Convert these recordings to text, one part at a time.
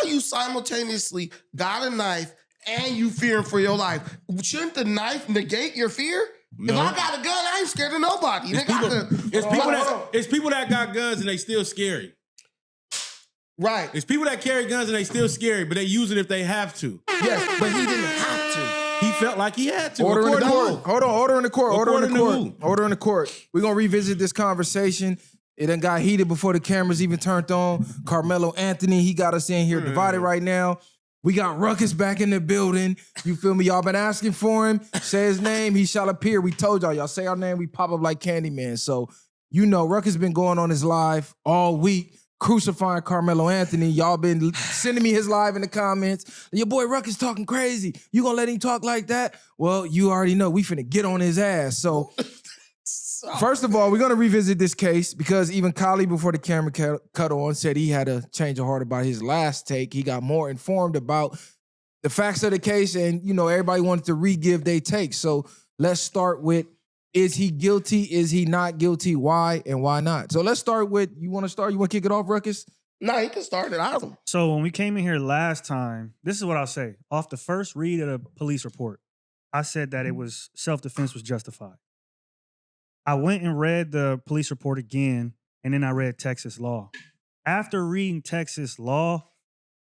you simultaneously got a knife and you fearing for your life. Shouldn't the knife negate your fear? No. If I got a gun, I ain't scared of nobody. It's people that got guns and they still scary. Right. It's people that carry guns and they still scary, but they use it if they have to. Yes, but he didn't have to. He felt like he had to. Order in the court. Hold on. Order in the court. Order in the court. Order in the court. We're going to revisit this conversation. It done got heated before the cameras even turned on. Karmelo Anthony, he got us in here divided right now. We got Ruckus back in the building. You feel me? Y'all been asking for him. Say his name. He shall appear. We told y'all. Y'all say our name. We pop up like Candyman. So, you know, Ruckus been going on his live all week, crucifying Karmelo Anthony. Y'all been sending me his live in the comments. Your boy Ruckus talking crazy. You gonna let him talk like that? Well, you already know we finna get on his ass. So, first of all, we're gonna revisit this case because even Kylie, before the camera cut on, said he had a change of heart about his last take. He got more informed about the facts of the case, and you know, everybody wanted to re-give their take. So let's start with: is he guilty? Is he not guilty? Why and why not? So let's start with, you want to start? You want to kick it off, Ruckus? No, he can start it. I don't. So when we came in here last time, this is what I'll say. Off the first read of the police report, I said that it was self-defense was justified. I went and read the police report again, and then I read Texas law. After reading Texas law,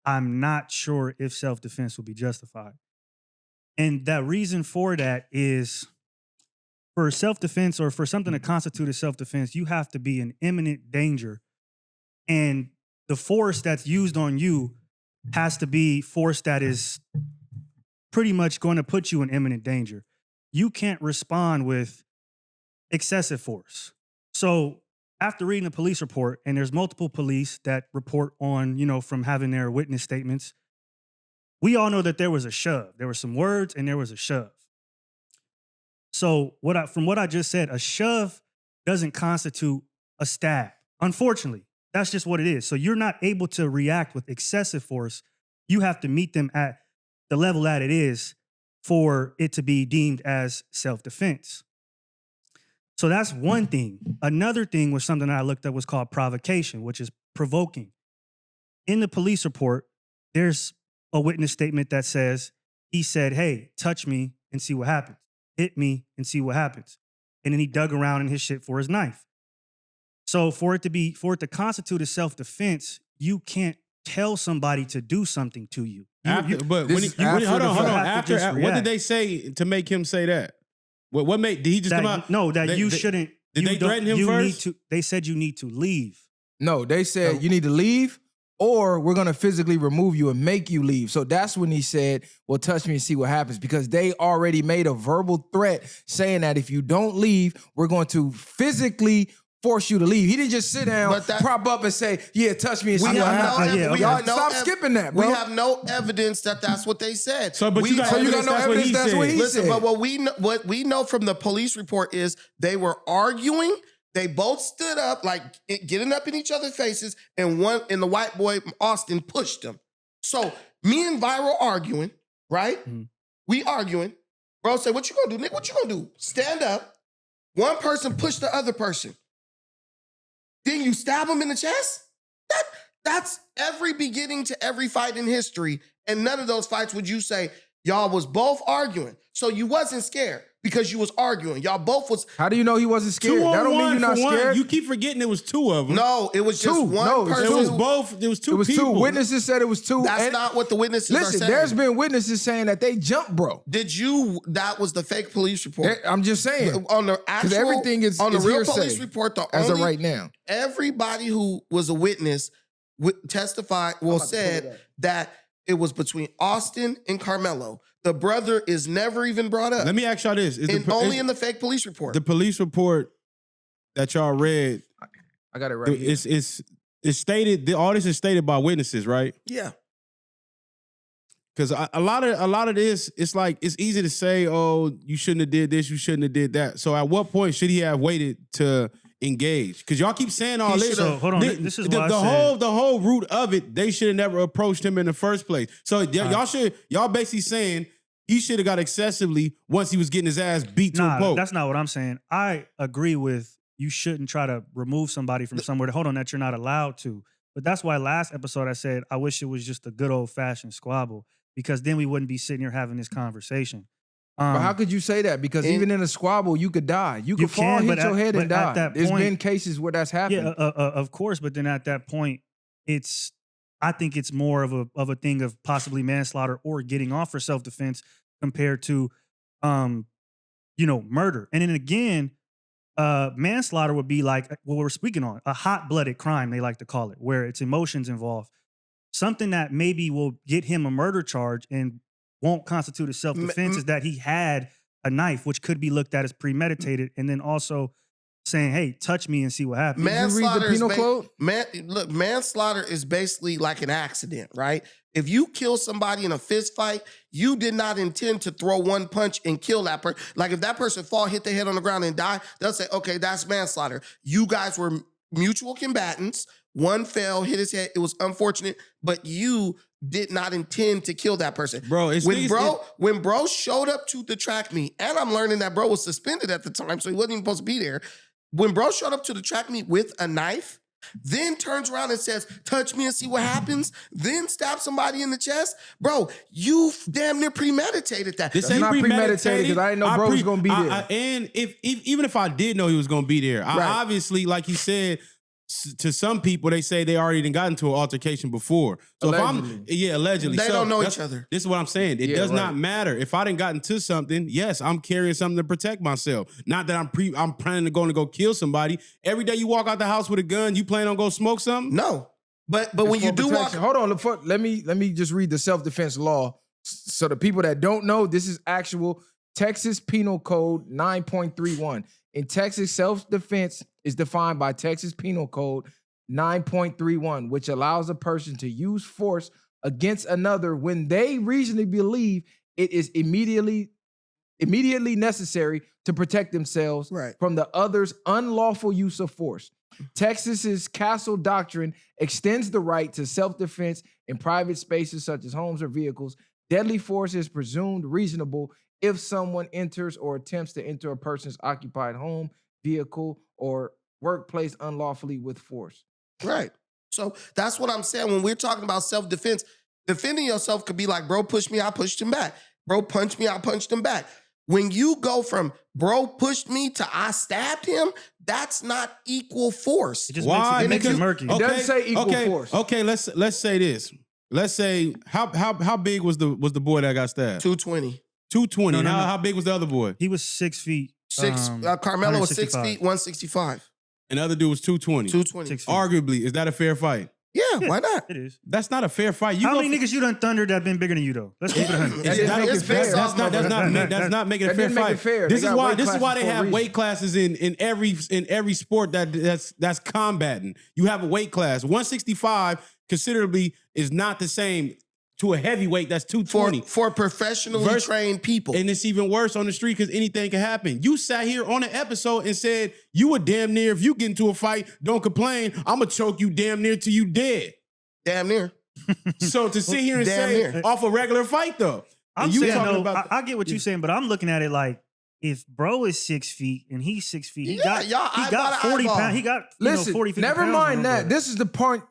I'm not sure if self-defense will be justified. And that reason for that is, for self-defense or for something to constitute a self-defense, you have to be in imminent danger. And the force that's used on you has to be force that is pretty much going to put you in imminent danger. You can't respond with excessive force. So after reading the police report, and there's multiple police that report on, you know, from having their witness statements, we all know that there was a shove. There were some words and there was a shove. So from what I just said, a shove doesn't constitute a stab. Unfortunately, that's just what it is. So you're not able to react with excessive force. You have to meet them at the level that it is for it to be deemed as self-defense. So that's one thing. Another thing was something that I looked up was called provocation, which is provoking. In the police report, there's a witness statement that says, he said, hey, touch me and see what happens. Hit me and see what happens. And then he dug around in his shit for his knife. So for it to constitute a self-defense, you can't tell somebody to do something to you. Hold on. After what did they say to make him say that? What made, did he just come out? No, you shouldn't. Did they threaten him first? They said you need to leave. No, they said you need to leave or we're going to physically remove you and make you leave. So that's when he said, well, touch me and see what happens, because they already made a verbal threat saying that if you don't leave, we're going to physically force you to leave. He didn't just sit down, prop up and say, yeah, touch me and see what happens. Stop skipping that, bro. We have no evidence that that's what they said. So you got no evidence that's what he said. But what we know from the police report is they were arguing. They both stood up, like getting up in each other's faces, and the white boy, Austin, pushed them. So me and Viral arguing, right? Mm-hmm. We arguing. Bro said, what you gonna do, Nick? What you gonna do? Stand up. One person pushed the other person. Then you stab him in the chest? That's every beginning to every fight in history. And none of those fights would you say, y'all was both arguing. So you wasn't scared because you was arguing. Y'all both was... How do you know he wasn't scared? That don't mean you're not scared. You keep forgetting it was two of them. No, it was just one person. It was both. It was two people. It was two. Witnesses said it was two. That's not what the witnesses are saying. Listen, there's been witnesses saying that they jumped, bro. That was the fake police report. I'm just saying. On the actual... everything is on the real hearsay police report, as of right now. Everybody who was a witness testified, said that it was between Austin and Karmelo. The brother is never even brought up. Let me ask y'all this. Only in the fake police report. The police report that y'all read. I got it right here. It's stated, all this is stated by witnesses, right? Yeah. Because a lot of this, it's like, it's easy to say, oh, you shouldn't have did this, you shouldn't have did that. So at what point should he have waited to engage? Because y'all keep saying all this. So, hold on, this is the whole root of it, they should have never approached him in the first place. So y'all basically saying he should have got excessively once he was getting his ass beat to a pulp. That's not what I'm saying. I agree with you shouldn't try to remove somebody from somewhere that you're not allowed to. But that's why last episode I said I wish it was just a good old fashioned squabble, because then we wouldn't be sitting here having this conversation. But how could you say that? Because even in a squabble, you could die. You could fall, hit your head, and die. There's been cases where that's happened. Yeah, of course. But then at that point, I think it's more of a thing of possibly manslaughter or getting off for self-defense compared to, murder. And then again, manslaughter would be like what we're speaking on, a hot-blooded crime, they like to call it, where it's emotions involved. Something that maybe will get him a murder charge and won't constitute a self-defense is that he had a knife, which could be looked at as premeditated, and then also saying, hey, touch me and see what happens. Manslaughter manslaughter is basically like an accident, right? If you kill somebody in a fist fight, you did not intend to throw one punch and kill that person. Like if that person fall, hit their head on the ground and die, they'll say, okay, that's manslaughter. You guys were mutual combatants. One fell, hit his head. It was unfortunate, but you did not intend to kill that person. Bro, when bro showed up to the track meet, and I'm learning that bro was suspended at the time, so he wasn't even supposed to be there. When bro showed up to the track meet with a knife, then turns around and says, touch me and see what happens, then stab somebody in the chest, bro, you damn near premeditated that. This ain't not premeditated because I didn't know bro was going to be there. And even if I did know he was going to be there, I obviously, like he said, to some people, they say they already got into an altercation before. So allegedly. They don't know each other. This is what I'm saying. It does not matter. If I didn't got into something, yes, I'm carrying something to protect myself. Not that I'm planning to go kill somebody. Every day you walk out the house with a gun, you plan on go smoke something? No. But when you do walk... Hold on, let me just read the self-defense law. So the people that don't know, this is actual Texas Penal Code 9.31. In Texas, self-defense is defined by Texas Penal Code 9.31, which allows a person to use force against another when they reasonably believe it is immediately necessary to protect themselves from the other's unlawful use of force. Texas's Castle Doctrine extends the right to self-defense in private spaces such as homes or vehicles. Deadly force is presumed reasonable if someone enters or attempts to enter a person's occupied home, vehicle, or workplace unlawfully with force. Right. So that's what I'm saying. When we're talking about self-defense, defending yourself could be like, bro pushed me, I pushed him back. Bro punched me, I punched him back. When you go from bro pushed me to I stabbed him, that's not equal force. It just makes it murky. It doesn't say equal force. Okay, let's say this. Let's say how big was the boy that got stabbed? 220. 220. No. How big was the other boy? He was 6 feet. Karmelo was 6 feet, 165. And the other dude was 220. 220. Arguably, is that a fair fight? Yeah, why not? It is. That's not a fair fight. How many niggas you done thundered that been bigger than you though? Let's keep it 100. That's not making it a fair fight. This is why they have weight classes in every sport that's combating. You have a weight class. 165 considerably is not the same to a heavyweight that's 220. For professionally trained people. And it's even worse on the street because anything can happen. You sat here on an episode and said you were damn near, if you get into a fight, don't complain, I'm going to choke you damn near till you dead. Damn near. So to sit here and say off a regular fight though. I'm saying, I get what you're saying, but I'm looking at it like, if bro is 6 feet and he's 6 feet, he got 40 pounds. He got 40, 50 never pounds mind that. This is the point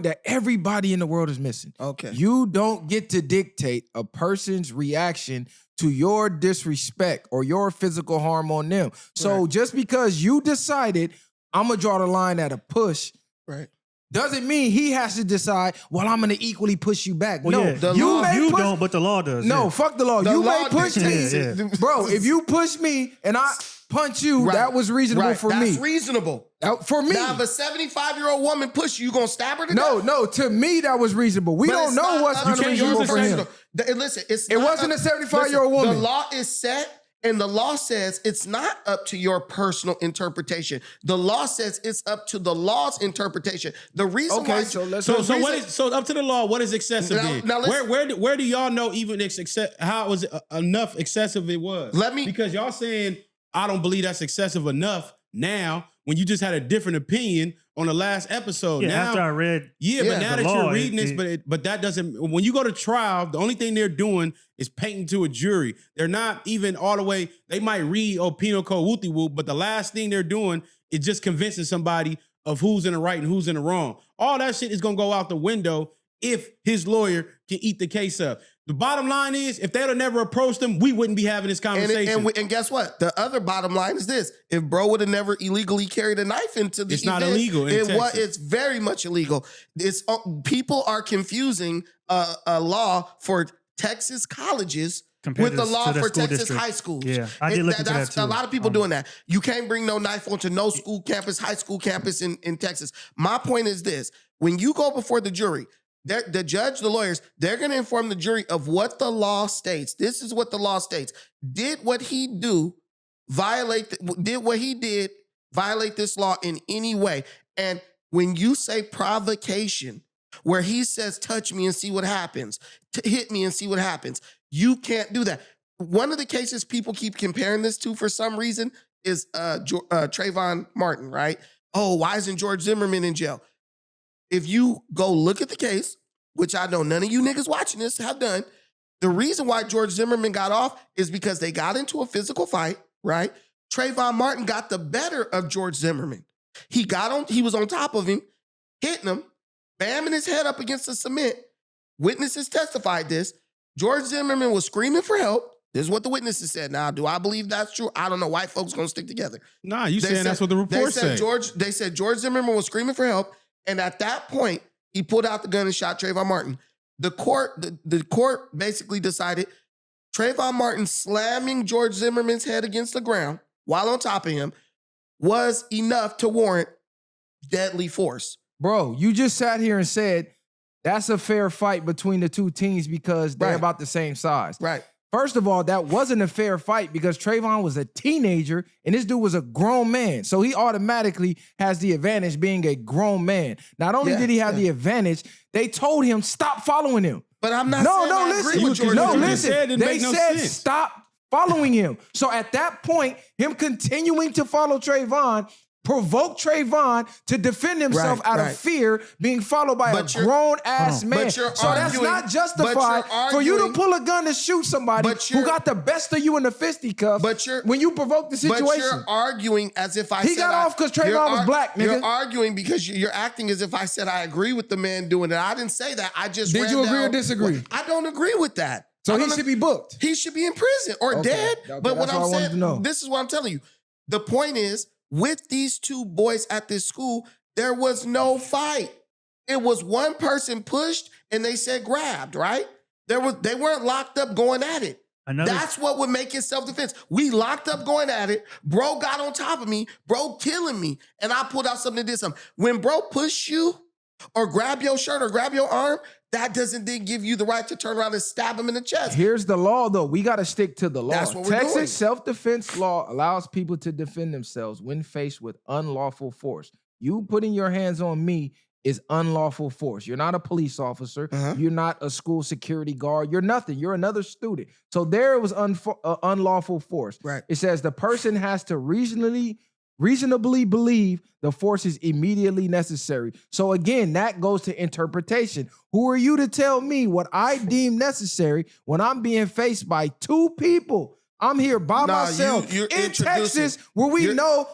that everybody in the world is missing. Okay. You don't get to dictate a person's reaction to your disrespect or your physical harm on them. So just because you decided, I'm going to draw the line at a push, doesn't mean he has to decide, well, I'm going to equally push you back. Well, no, you don't, but the law does. No, fuck the law. You may push me. Bro, if you push me and I punch you, that was reasonable for me. That's reasonable. For me. Now, if a 75-year-old woman push you, you gonna stab her to death? No, to me, that was reasonable. We don't know what's unreasonable for him. Listen, it wasn't a 75-year-old woman. The law is set, and the law says it's not up to your personal interpretation. The law says it's up to the law's interpretation. The reason why... So up to the law, what is excessive then? Now where do y'all know even how was enough excessive it was? Because y'all saying, I don't believe that's excessive enough now, when you just had a different opinion on the last episode. Yeah, now, after I read but now that you're reading this, but that doesn't, when you go to trial, the only thing they're doing is painting to a jury. They're not even all the way, they might read, penal code, whoopty whoop, but the last thing they're doing is just convincing somebody of who's in the right and who's in the wrong. All that shit is gonna go out the window if his lawyer can eat the case up. The bottom line is, if they'd have never approached him, we wouldn't be having this conversation. And guess what? The other bottom line is this: if bro would have never illegally carried a knife into the It's event, not illegal in Texas. It's very much illegal. It's people are confusing a law for Texas colleges Compared with the to law their for school Texas district. high schools. Yeah, I did look into that That's too. a lot of people doing that. You can't bring no knife onto no school campus, high school campus in Texas. My point is this: when you go before the jury, the judge, the lawyers, they're going to inform the jury of what the law states. This is what the law states. Did what he did violate this law in any way? And when you say provocation, where he says, touch me and see what happens, hit me and see what happens, you can't do that. One of the cases people keep comparing this to for some reason is Trayvon Martin, right? Oh, why isn't George Zimmerman in jail? If you go look at the case, which I know none of you niggas watching this have done, the reason why George Zimmerman got off is because they got into a physical fight, right? Trayvon Martin got the better of George Zimmerman. He was on top of him, hitting him, bamming his head up against the cement. Witnesses testified this. George Zimmerman was screaming for help. This is what the witnesses said. Now, do I believe that's true? I don't know. White folks gonna stick together. Nah, you saying that's what the report said. They said George Zimmerman was screaming for help. And at that point, he pulled out the gun and shot Trayvon Martin. The court basically decided Trayvon Martin slamming George Zimmerman's head against the ground while on top of him was enough to warrant deadly force. Bro, you just sat here and said that's a fair fight between the two teams because they're about the same size. Right. First of all, that wasn't a fair fight because Trayvon was a teenager and this dude was a grown man. So he automatically has the advantage being a grown man. Not only did he have the advantage, they told him, stop following him. But I'm not saying I agree with George Zimmerman. Listen. They said stop following him. So at that point, him continuing to follow Trayvon provoked Trayvon to defend himself out of fear being followed by a grown-ass man. So that's not justified for you to pull a gun to shoot somebody who got the best of you in the fisticuffs when you provoke the situation. But you're arguing as if I said... He got off because Trayvon was black, nigga. You're arguing because you're acting as if I said I agree with the man doing it. I didn't say that. I just Did you agree or disagree? I don't agree with that. So he should be booked. He should be in prison or dead. But what I'm saying, this is what I'm telling you. The point is, with these two boys at this school, there was no fight. It was one person pushed and they said grabbed, right? They weren't locked up going at it. That's what would make it self-defense. We locked up going at it. Bro got on top of me. Bro killing me. And I pulled out something and did something. When bro push you or grab your shirt or grab your arm, that doesn't then give you the right to turn around and stab him in the chest. Here's the law, though. We got to stick to the law. That's what we're doing. Texas self-defense law allows people to defend themselves when faced with unlawful force. You putting your hands on me is unlawful force. You're not a police officer. You're not a school security guard. You're nothing. You're another student. So there it was unlawful force. Right. It says the person has to reasonably believe the force is immediately necessary. So again, that goes to interpretation. Who are you to tell me what I deem necessary when I'm being faced by two people? I'm here by myself you're in Texas, where we know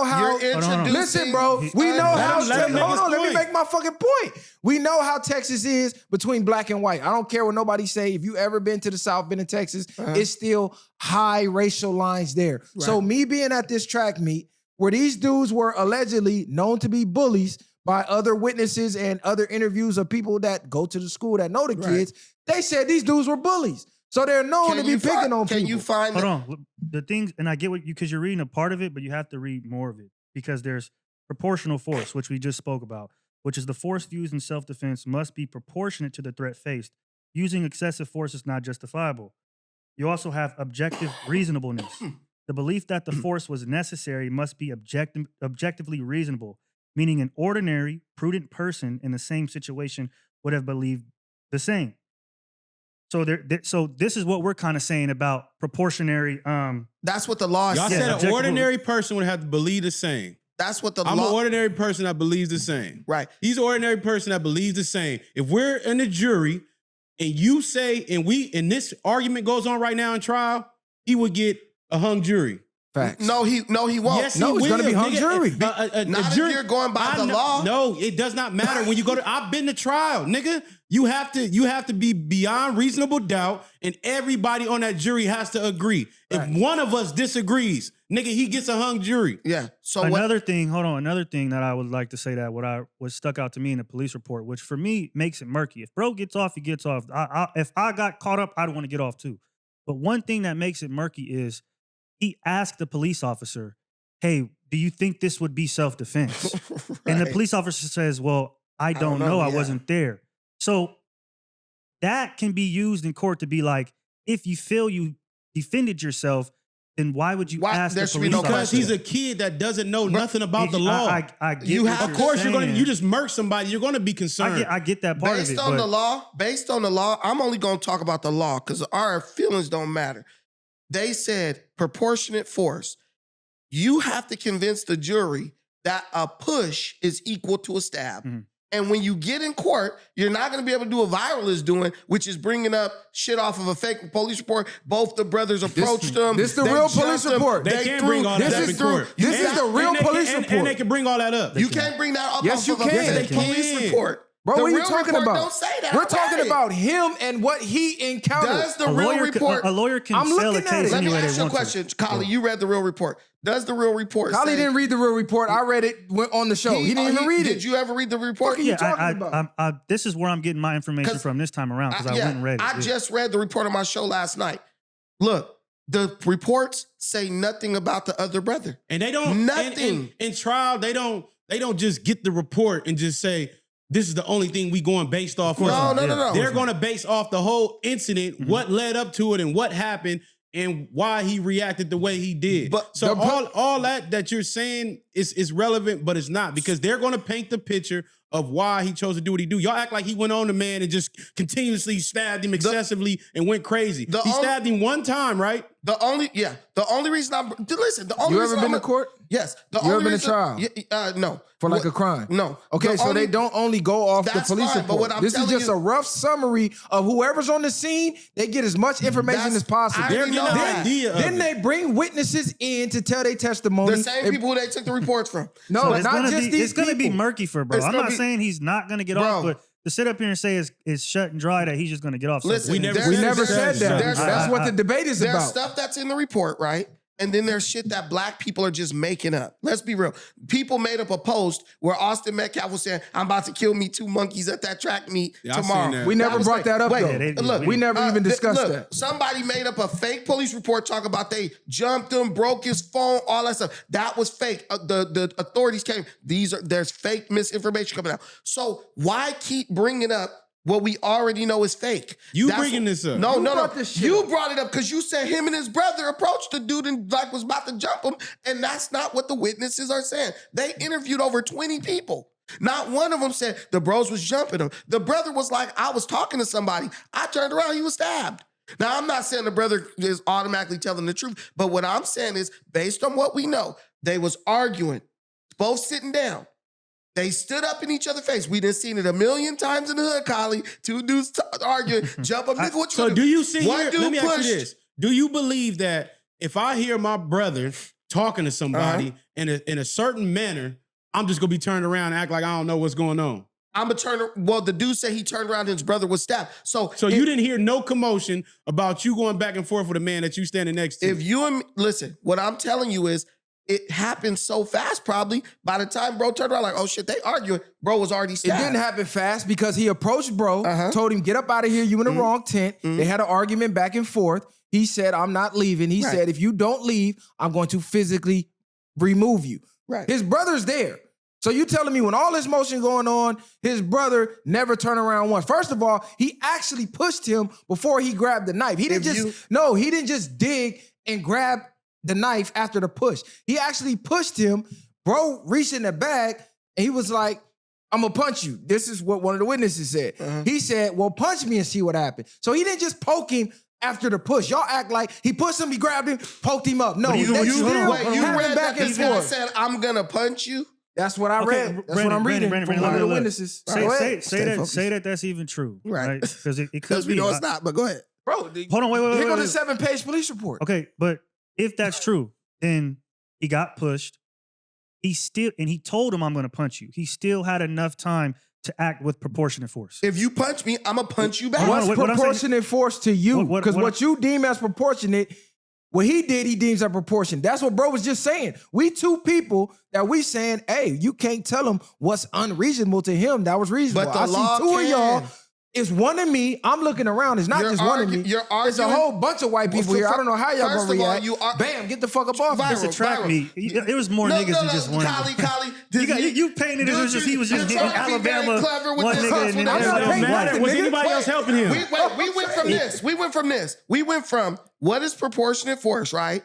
how. Listen, bro, we know how. Hold on, let me make my fucking point. We know how Texas is between black and white. I don't care what nobody say. If you ever been to the South, been in Texas, it's still high racial lines there. Right. So me being at this track meet where these dudes were allegedly known to be bullies by other witnesses and other interviews of people that go to the school that know the kids, they said these dudes were bullies. So they're known to be picking on people. Can you find... Hold on. The things, and I get what you, because you're reading a part of it, but you have to read more of it because there's proportional force, which we just spoke about, which is the force used in self-defense must be proportionate to the threat faced. Using excessive force is not justifiable. You also have objective reasonableness. The belief that the force was necessary must be objectively reasonable, meaning an ordinary, prudent person in the same situation would have believed the same. So so this is what we're kind of saying about proportionary. That's what the law Y'all said. said an ordinary person would have to believe the same. That's what the I'm law... an ordinary person that believes the same. Right. He's an ordinary person that believes the same. If we're in the jury and you say, and this argument goes on right now in trial, he would get a hung jury. Facts. No, he won't. Yes, No, he it's will. gonna be hung nigga. jury. Not if you're going by the law. No, it does not matter when you go to. I've been to trial, nigga. You have to be beyond reasonable doubt, and everybody on that jury has to agree. If one of us disagrees, nigga, he gets a hung jury. Yeah. So Another thing that I would like to say that what stuck out to me in the police report, which for me makes it murky. If bro gets off, he gets off. If I got caught up, I'd want to get off too. But one thing that makes it murky is he asked the police officer, "Hey, do you think this would be self-defense?" Right. And the police officer says, "Well, I don't know. I yeah. wasn't there." So that can be used in court to be like, if you feel you defended yourself, then why would you ask there the should be police no officer? Because he's a kid that doesn't know nothing about the law. I get You what have- you're Of course, saying. you just murk somebody. You're going to be concerned. I get that part based of it. on but the law, I'm only going to talk about the law because our feelings don't matter. They said proportionate force. You have to convince the jury that a push is equal to a stab. Mhm. And when you get in court, you're not going to be able to do what Viral is doing, which is bringing up shit off of a fake police report. Both the brothers approached them. This the They real jumped police them. report. They can't bring all that this up is in through- court. this is the real police report. And they can bring all that up. You can't bring that up Yes, off you of a can. fake police report. Bro, The what are you real talking report about? Don't say that. We're I talking read it. about him and what he encountered. Does the a real lawyer, report? a lawyer can I'm sell a looking at case it. Let any me way they ask you a want to. question, Kali. You read the real report. Does the real report? Kali say didn't read the real report. I read it on the show. He didn't even read it. Did you ever read the report? Fuck are you talking about? This is where I'm getting my information 'Cause from this time around because I yeah, went and read it. I Yeah. just read the report on my show last night. Look, the reports say nothing about the other brother. And they don't Nothing. in trial. They don't just get the report and just say this is the only thing we going based off of. No. They're going to base off the whole incident, what led up to it, and what happened, and why he reacted the way he did. But so all that you're saying is relevant, but it's not, because they're going to paint the picture of why he chose to do what he do. Y'all act like he went on the man and just continuously stabbed him excessively and went crazy. He stabbed him one time, right? The only reason I'm listen. The only You reason ever been I'm to court? Yes. The You only ever been to reason, trial? No. For like a crime? No. Okay, The so only- they don't only go off the That's police fine, but report. what I'm This is telling just you- a rough summary of whoever's on the scene. They get as much information as possible. I They're already getting know an that. idea of Then it. they bring witnesses in to tell their testimony. The same people who they took the reports from. No, So it's not gonna just be, these it's gonna be people. murky for bro. It's I'm gonna not be- saying he's not gonna get off, but to sit up here and say it's shut and dry that he's just gonna get off. Listen, We never We said never that. said that. There's- That's what the debate is There's about. stuff that's in the report, right? And then there's shit that black people are just making up. Let's be real. People made up a post where Austin Metcalf was saying, "I'm about to kill me 2 monkeys at that track meet Yeah, I tomorrow." seen that. We never was brought fake. that up, Wait, though. Yeah, they- look, We never even discussed look, that. Somebody made up a fake police report talking about they jumped him, broke his phone, all that stuff. That was fake. The authorities came. There's fake misinformation coming out. So why keep bringing up what we already know is fake? You bringing this up. No, Who no. brought this shit You up? brought it up because you said him and his brother approached the dude and was about to jump him, and that's not what the witnesses are saying. They interviewed over 20 people. Not one of them said the bros was jumping him. The brother was like, "I was talking to somebody. I turned around, he was stabbed." Now, I'm not saying the brother is automatically telling the truth, but what I'm saying is, based on what we know, they was arguing, both sitting down. They stood up in each other's face. We done seen it a million times in the hood, Collie. 2 dudes arguing, jump up, nigga, what you So gonna do you see One here? dude Let me ask pushed. you this: do you believe that if I hear my brother talking to somebody in a certain manner, I'm just gonna be turned around and act like I don't know what's going on? I'm a turner. Well, the dude said he turned around and his brother was stabbed. So You didn't hear no commotion about you going back and forth with a man that you standing next to. if you and me, listen, what I'm telling you is it happened so fast, probably by the time bro turned around, like, oh shit, they arguing, bro was already It stabbed. didn't happen fast because he approached bro, Uh-huh. told him, "Get up out of here. You in the wrong tent." They had an argument back and forth. He said, "I'm not leaving." He Right. said, "If you don't leave, I'm going to physically remove you." Right. His brother's there. So you telling me when all this motion going on, his brother never turned around once. First of all, he actually pushed him before he grabbed the knife. He didn't he didn't just dig and grab the knife after the push. He actually pushed him. Bro reached in the bag and he was like, "I'm gonna punch you." This is what one of the witnesses said. He said, "Well, punch me and see what happened." So he didn't just poke him after the push. Y'all act like he pushed him, he grabbed him, poked him up. No, But they still you having read back that and this guy forth. said, "I'm gonna punch you." That's what I read. That's what I'm reading from one of the witnesses. Go ahead. Say that that's even true, Right. right? Because it could Because we be. know it's not, but go ahead. Bro, Hold on, wait. here goes wait. the 7-page police report. Okay, but if that's true, Then he got pushed. He told him, I'm going to punch you. He still had enough time to act with proportionate force. If you punch me, I'm going to punch you back. What's what I'm proportionate force to you? What- Because what- what you deem as proportionate, what he did, he deems as proportion. That's what bro was just saying. We two people that we saying, hey, you can't tell him what's unreasonable to him. That was reasonable. But the I law see two of y'all. can. It's one of me. I'm looking around. It's not You're just one of me. you're It's a arguing- whole bunch of white people Well, here. I don't know how y'all first gonna of all, react. you are- Bam, get the fuck up off. Viral. It's a track meet. It was more niggas than just one. Kali, You painted it as just he was just you're hitting trying to be very Alabama clever with one this. nigga and then I'm not everybody painting white. nothing, Was nigga. anybody else helping him? We went from this. We went from what is proportionate force, right?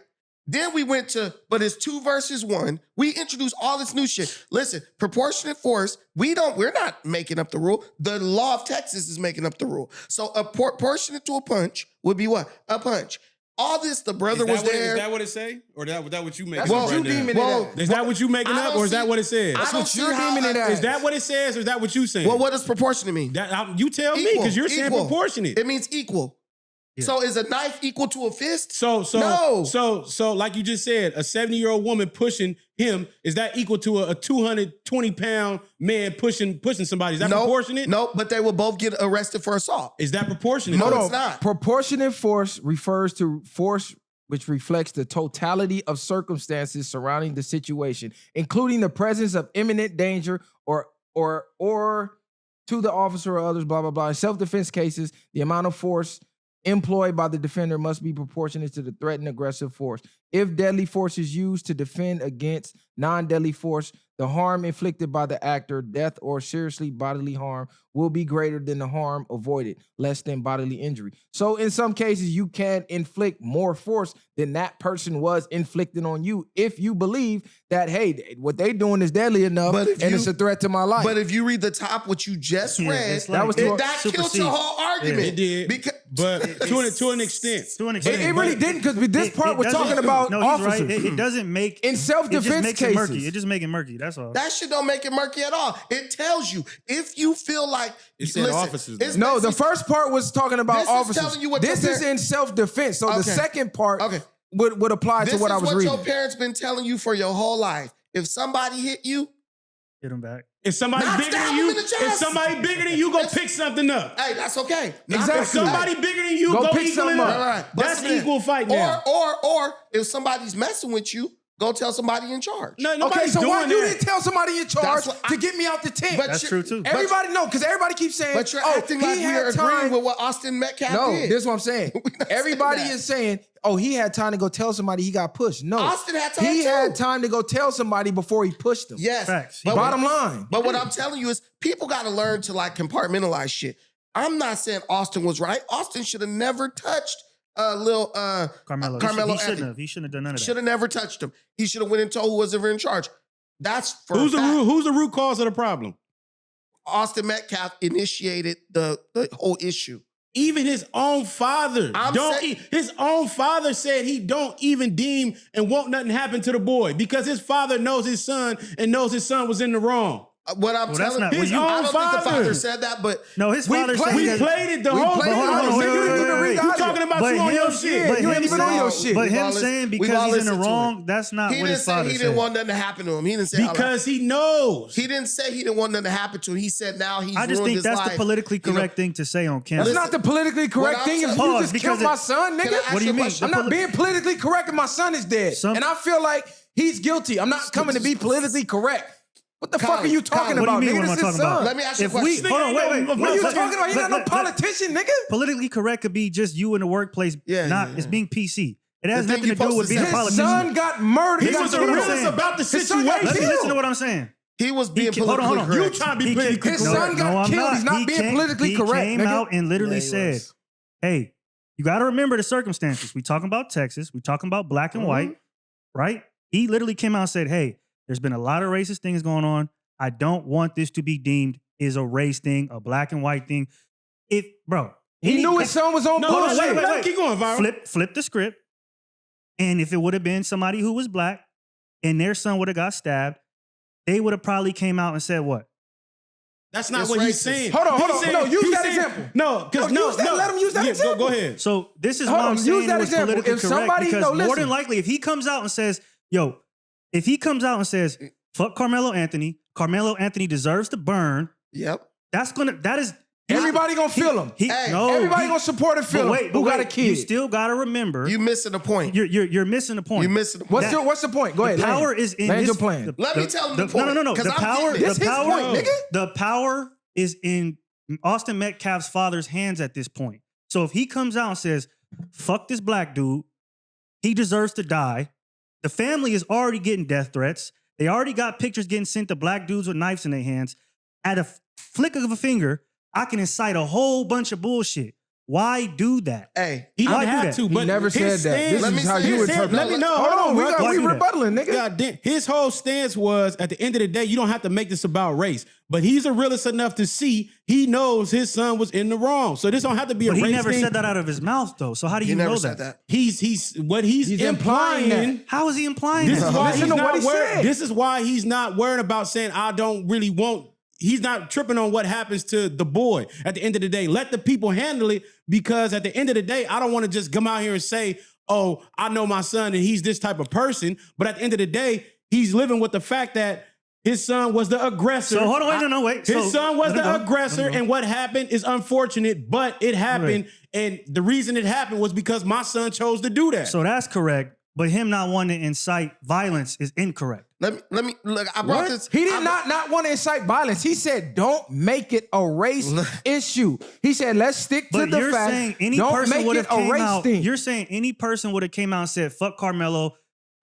Then we went to, but it's 2 versus 1. We introduced all this new shit. Listen, proportionate force, we're not making up the rule. The law of Texas is making up the rule. So a proportionate to a punch would be what? A punch. All this, the brother was there. Is that what it say? Or that what you making That's up what right you now? deeming it Well, as. Is that what you making I up, don't or is that see- what it says? I That's don't what see you're how deeming it as. Is that what it says, or is that what you saying? Well, what does proportionate mean? You tell me, because you're saying Equal. proportionate. It means equal. Yeah. So is a knife equal to a fist? So No. like you just said, a 70-year-old woman pushing him, is that equal to a 220-pound man pushing somebody? Is that proportionate? No, but they will both get arrested for assault. Is that proportionate? No, Hold it's on. not. Proportionate force refers to force which reflects the totality of circumstances surrounding the situation, including the presence of imminent danger or to the officer or others, blah, blah, blah. In self-defense cases, the amount of force employed by the defender must be proportionate to the threat and aggressive force. If deadly force is used to defend against non-deadly force, the harm inflicted by the actor, death or seriously bodily harm, will be greater than the harm avoided, less than bodily injury. So in some cases, you can inflict more force than that person was inflicting on you if you believe that, hey, what they doing is deadly enough But if and you- it's a threat to my life. But if you read the top, what you just Yeah, read, it's like- that killed supersede. your whole argument. It did. Because But to an extent. To an it, extent. it really didn't, because with this part, we're doesn't- talking about no, he's officers. right. It doesn't make In it just self-defense makes it murky. cases. It just make it murky. That's all. that shit don't make it murky at all. It tells you if you feel like It said officers, it's though. No, the basically- first part was talking about This is officers. telling you what This your is in self-defense. So the Okay. second part Okay. would apply this to what is I was what reading. your parents been telling you for your whole life. If somebody hit you, Hit him back. If somebody Not bigger stab than him you, in the chest. if somebody bigger than you, go That's- pick something up. hey, that's okay. Exactly. If somebody bigger than you, Go go pick equal something it up. up. Right. That's Bust it in. equal fight now. Or if somebody's messing with you, go tell somebody in charge. No, Okay, nobody's so why doing you that. didn't tell somebody in charge That's what to get me out the tent? But That's you- true too. Everybody know, because everybody keeps saying, But you're oh, acting he like we had are agreeing time. with what Austin Metcalf No, did. this is what I'm saying. We're not Everybody saying that. is saying, oh, he had time to go tell somebody he got pushed. No. Austin had time He too. had time to go tell somebody before he pushed him. Yes. Facts. But Bottom line. But what I'm telling you is people got to learn to like compartmentalize shit. I'm not saying Austin was right. Austin should have never touched Carmelo Carmelo. He Anthony. shouldn't have. He shouldn't have done none of that. Should have never touched him. He should have went and told who was ever in charge. That's for Who's a the fact. who's the root cause of the problem? Austin Metcalf initiated the whole issue. Even his own father I'm his own father said he don't even deem and won't nothing happen to the boy because his father knows his son and knows his son was in the wrong. What I'm Well, that's telling not- you, well, you- I don't think the father. father said that, but No, his We father played said We it. that- played it the We whole played it. time. Hold on, Nigga, wait, you wait, didn't even wait, read wait. You talking about But you on him- your shit. but You him ain't even on saying- your shit. But We've him all saying we've because all he's in the listened to wrong, that's not he what didn't his say father he said. didn't want nothing to happen to him. He didn't say out Because he knows. He didn't say he didn't want nothing to happen to him. He said now he's I just ruined think his that's life. the politically You know, correct thing to say on That's campus. not the politically correct I'm thing. If saying- you Pause, just because killed my son, Can I nigga. ask What do you a mean? question? I'm not being politically correct and my son is dead. And I feel like he's guilty. I'm not coming to be politically correct. What the fuck are you talking Colin, about, what do you mean nigga? what This am I is talking about? son. Let me ask you a If we question. hold on, wait. What are you talking about? He not no politician, nigga. Politically correct could be just you in the workplace. Yeah. It's being PC. It has The thing nothing to you do with supposed to being a say. His politician. son got murdered. He got was a killed. realist about the His son got situation. Let me killed. listen to what I'm saying. He was being Hold on, politically hold on. correct. You trying to be He politically His correct. son got killed. He's not being politically correct, He came nigga. out and literally Yeah, he said, was. hey, you got to remember the circumstances. We talking about Texas. We talking about black and white, right? He literally came out and said, hey, there's been a lot of racist things going on. I don't want this to be deemed is a race thing, a black and white thing. Bro. He knew his son was on No, bullshit. wait. Keep going, Viral. Flip the script. And if it would have been somebody who was black and their son would have got stabbed, they would have probably came out and said what? That's not It's what he's racist. saying. Hold on. He's saying- No, use he's that saying- example. No, because No, use that. Let him use that Go ahead. So this is Hold why I'm on, saying use that it was example. politically If correct somebody- because no, more listen. than likely, if he comes out and says, fuck Carmelo Anthony deserves to burn, Yep. that is Everybody gonna feel him. Everybody gonna support and feel him. Who got a kid? You still gotta remember. You missing the point. You're missing the point. You missing the point. What's the point? Go ahead. The power land. is in Land his your plan. Let me tell him the point. No. Because The I'm power. getting it. This his point, nigga. The power is in Austin Metcalf's father's hands at this point. So if he comes out and says, "Fuck this black dude," he deserves to die. The family is already getting death threats. They already got pictures getting sent to black dudes with knives in their hands. At a flick of a finger, I can incite a whole bunch of bullshit. Why do that? Hey, He Why didn't do have that? to, He but never said his that. This stance- is how you his interpret. Let me know. Hold on, we Why do that? rebuttaling, nigga. God damn. His whole stance was, at the end of the day, you don't have to make this about race. But he's a realist enough to see he knows his son was in the wrong. So this don't have to be a But race he never thing. said that out of his mouth, though. So how do he you never know said that? that. He's what he's implying implying. that. How is he implying This that? is why Listen he's to what not he worried. said. This is why he's not worried about saying, I don't really want. He's not tripping on what happens to the boy at the end of the day. Let the people handle it, because at the end of the day, I don't want to just come out here and say, oh, I know my son and he's this type of person. But at the end of the day, he's living with the fact that his son was the aggressor. So hold on, wait. His son was let him the go. aggressor, Let him go. and what happened is unfortunate, but it happened. And the reason it happened was because my son chose to do that. So that's correct. But him not wanting to incite violence is incorrect. Let me look. I brought this. He did not want to incite violence. He said, "Don't make it a race issue." He said, "Let's stick to But the you're fact. saying any Don't person make would it have a came race out. thing." You're saying any person would have came out and said, "Fuck Carmelo.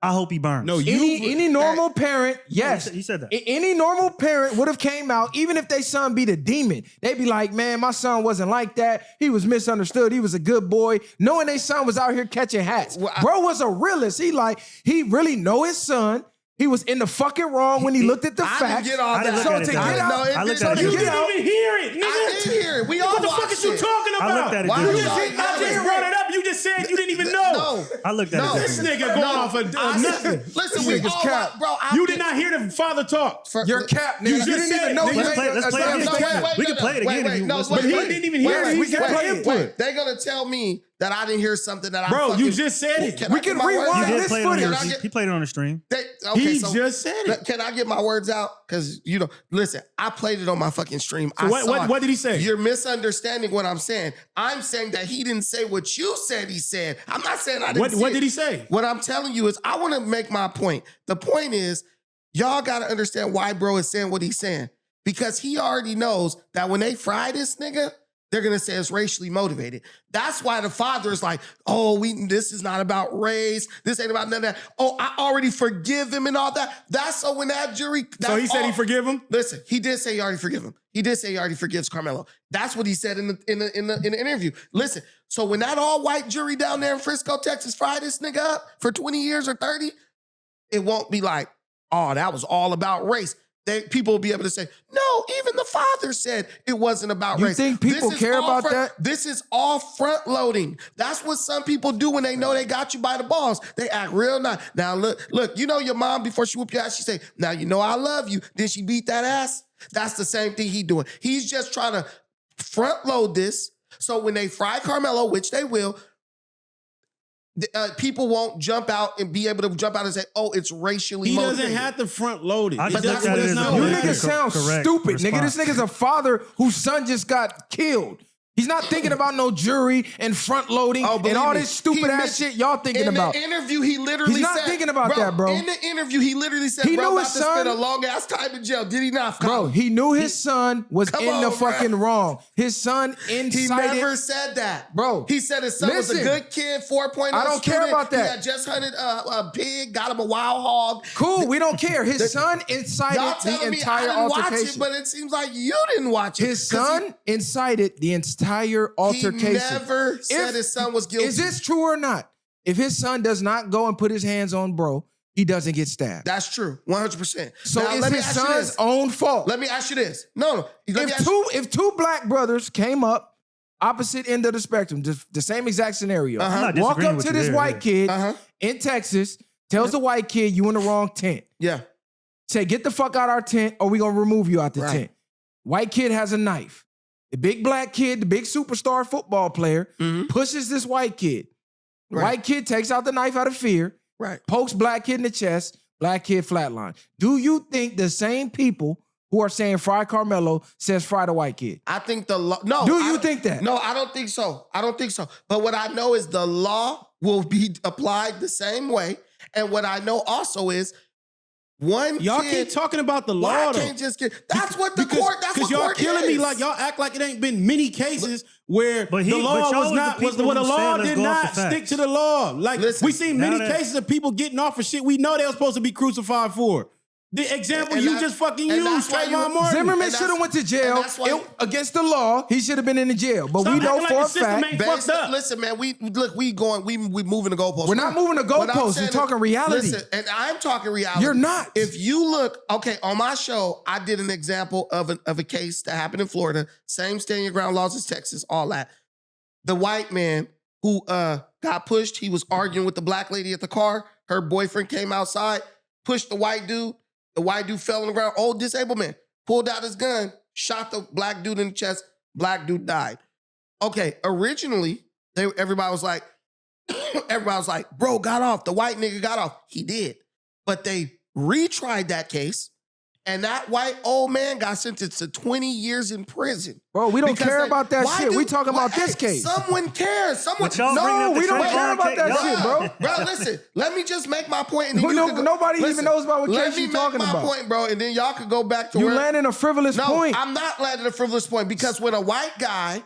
I hope he burns." No, Any normal parent, yes, he said that. Any normal parent would have came out, even if their son be the demon. They'd be like, "Man, my son wasn't like that. He was misunderstood. He was a good boy," knowing their son was out here catching hats. Well, Bro was a realist. He really know his son. He was in the fucking wrong when he looked at the I didn't facts. get all I didn't that. look So at to it get that way. out, I looked so at to it You get that didn't out. even hear it, nigga. I did hear it. We all What the fuck watched is you it. talking I about? looked at it Why differently. y'all I just brought it up. You just said you didn't even know. No. I looked at No. it This differently. nigga going off of nothing. Listen, we nigga's all cap. watched, bro. You did not hear the father talk. Your cap, nigga. You You just didn't said even it, know. nigga. he Let's made play- let's a play it damn again. statement. We can play it again if you want. But he didn't even hear it. We can play it. They're gonna tell me that I didn't hear something that I Bro, fucking, you just said it. Can We I get can my words rewind You out? did this play it on footage. your. He played it on the stream. He just said it. Can I get my words out? Because listen, I played it on my fucking stream. So what did he say? You're misunderstanding what I'm saying. I'm saying that he didn't say what you said he said. I'm not saying I didn't. What did he say? What I'm telling you is I want to make my point. The point is, y'all got to understand why bro is saying what he's saying. Because he already knows that when they fry this nigga, they're going to say it's racially motivated. That's why the father is like, oh, this is not about race. This ain't about none of that. Oh, I already forgive him and all that. That's so when that jury. So he said he forgive him? Listen, he did say he already forgive him. He did say he already forgives Carmelo. That's what he said in the interview. Listen, so when that all white jury down there in Frisco, Texas, fry this nigga up for 20 years or 30, it won't be like, oh, that was all about race. People will be able to say, no, even the father said it wasn't about You race. think people This is care all about that? This is all front loading. That's what some people do when they know they got you by the balls. They act real nice. Now look, you know your mom before she whoop your ass, she say, now you know I love you. Then she beat that ass. That's the same thing he doing. He's just trying to front load this. So when they fry Carmelo, which they will, people won't jump out and be able to jump out and say, oh, it's racially He motivated. doesn't have to front load it. I But just that's looked what at it it's as not. a You Correct. niggas sound Correct stupid, response. nigga. This nigga's a father whose son just got killed. He's not thinking about no jury and front loading Oh, and believe all me. this stupid He ass mentioned- shit y'all thinking about. In the interview, he literally He's not said, thinking about that, bro. In the interview, he literally said, He bro, knew about his to spend a son- long ass time in jail. Did he not? Bro, he knew his son was Come in the on, fucking bro. wrong. His son He incited. never said that. Bro, He said his son was a listen. good kid, 4.0 I don't care student. about that. He had just hunted a pig, got him a wild hog. Cool, we don't care. His son incited Y'all the telling me I entire didn't watch it, altercation. but it seems like you didn't watch it. His 'Cause son incited the entire he altercation. never said his son was guilty. Is this true or not? If his son does not go and put his hands on bro, he doesn't get stabbed. That's true, 100%. So Now, it's let me his ask you son's this. own fault. Let me ask you this. No. Let me ask If two black brothers came up, opposite end of the spectrum, just the same exact scenario, Uh-huh. I'm not walk disagreeing up with to you this there, white yeah. kid Uh-huh. in Texas, tells the white kid you in the wrong tent. Yeah. Say, get the fuck out our tent or we gonna remove you out the Right. tent. White kid has a knife. The big black kid, the big superstar football player, pushes this white kid. Right. White kid takes out the knife out of fear, Right. pokes black kid in the chest, black kid flatline. Do you think the same people who are saying fry Karmelo says fry the white kid? I think the law. No. Do you think that? No, I don't think so. I don't think so. But what I know is the law will be applied the same way. And what I know also is Y'all kid, keep talking about the why law, I though. can't just get. That's what the court. That's what y'all court killing is. me like y'all act like it ain't been many cases where But the law y'all was not the people where the who law said, let's did go off not the facts. stick to the law. Like Listen, we seen now many that- cases of people getting off for shit we know they were supposed to be crucified for. The example And you that- just fucking and used, that's why Trayvon you- Martin. Zimmerman And should have that's- went to jail. and that's why- Against the law, he should have been in the jail. But Stop we know acting like for the a system fact. ain't fucked up. Listen, man. We moving the goalposts. We're not moving the What I'm goalposts. saying We're talking reality. Listen, and I'm talking reality. You're not. If you look, okay, on my show, I did an example of a case that happened in Florida. Same stand your ground laws as Texas, all that. The white man who got pushed, he was arguing with the black lady at the car. Her boyfriend came outside, pushed the white dude. The white dude fell on the ground. Old disabled man pulled out his gun, shot the black dude in the chest. Black dude died. Okay, originally, everybody was like, bro, got off. The white nigga got off. He did. But they retried that case, and that white old man got sentenced to 20 years in prison. Bro, we don't Because care about that why shit. do- We talking about hey, this case. Someone cares. Someone. But y'all bringing up No, the we don't Trayvon care about case. that Y'all- shit, bro. Bro, listen. Let me just make my point, and then No, you can go, nobody even knows about what let case me you make talking my about. point, bro, and then y'all could go back to You where. landing a frivolous No, point. I'm not landing a frivolous point because when a white guy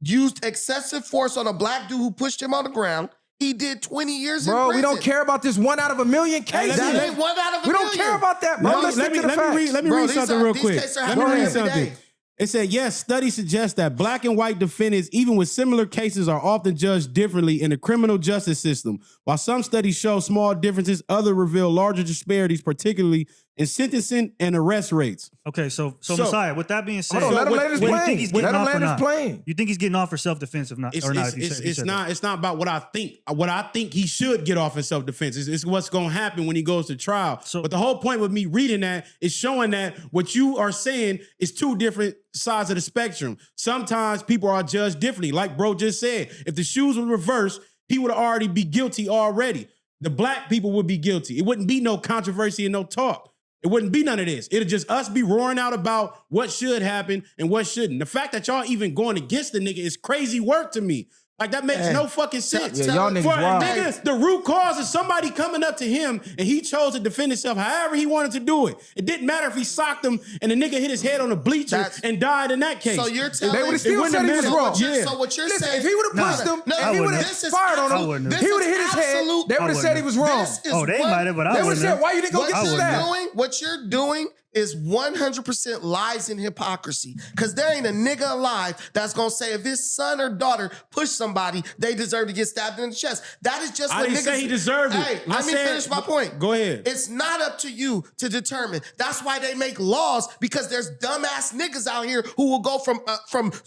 used excessive force on a black dude who pushed him on the ground, he did 20 years in Bro, prison. we don't care about this 1 out of a million cases. That ain't 1 out of a We million. don't care about that, bro. Let's stick to the facts. Let me Bro, read these something are- real these quick. cases are Let me happening read every something. day. It said, yes, studies suggest that black and white defendants, even with similar cases, are often judged differently in the criminal justice system. While some studies show small differences, others reveal larger disparities, particularly in sentencing and arrest rates. Okay, so Messiah, with that being said, Hold on, let him what- land his what do you plane. think he's Let getting him off or land his not? plane. You think he's getting off for self-defense or not? If he said that? It's not about what I think. What I think he should get off in self-defense. It's what's going to happen when he goes to trial. So- but the whole point with me reading that is showing that what you are saying is two different sides of the spectrum. Sometimes people are judged differently. Like bro just said, if the shoes were reversed, he would already be guilty already. The black people would be guilty. It wouldn't be no controversy and no talk. It wouldn't be none of this. It'll just us be roaring out about what should happen and what shouldn't. The fact that y'all even going against the nigga is crazy work to me. Like that makes Hey. no fucking sense. Yeah, y'all niggas For a wild. nigga, the root cause is somebody coming up to him and he chose to defend himself however he wanted to do it. It didn't matter if he socked him and the nigga hit his head on the bleacher That's- and died in that case. So you're telling They would've It still wouldn't said have he was mattered. wrong. Yeah. So what you're Listen, saying, if he would have punched him, no, if I he would wouldn't have have. fired on I him, wouldn't have. he would have hit This his is head. absolute- They would I have said wouldn't he was have. wrong. This is Oh, they what- might have, but I They would wouldn't have have. said, why you didn't go What get your you're stab? doing, what you're doing is 100% lies and hypocrisy. Because there ain't a nigga alive that's gonna say if his son or daughter push somebody, they deserve to get stabbed in the chest. That is just I what didn't niggas say he deserved it. Hey, I let me said- finish my point. Go ahead. It's not up to you to determine. That's why they make laws, because there's dumbass niggas out here who will go from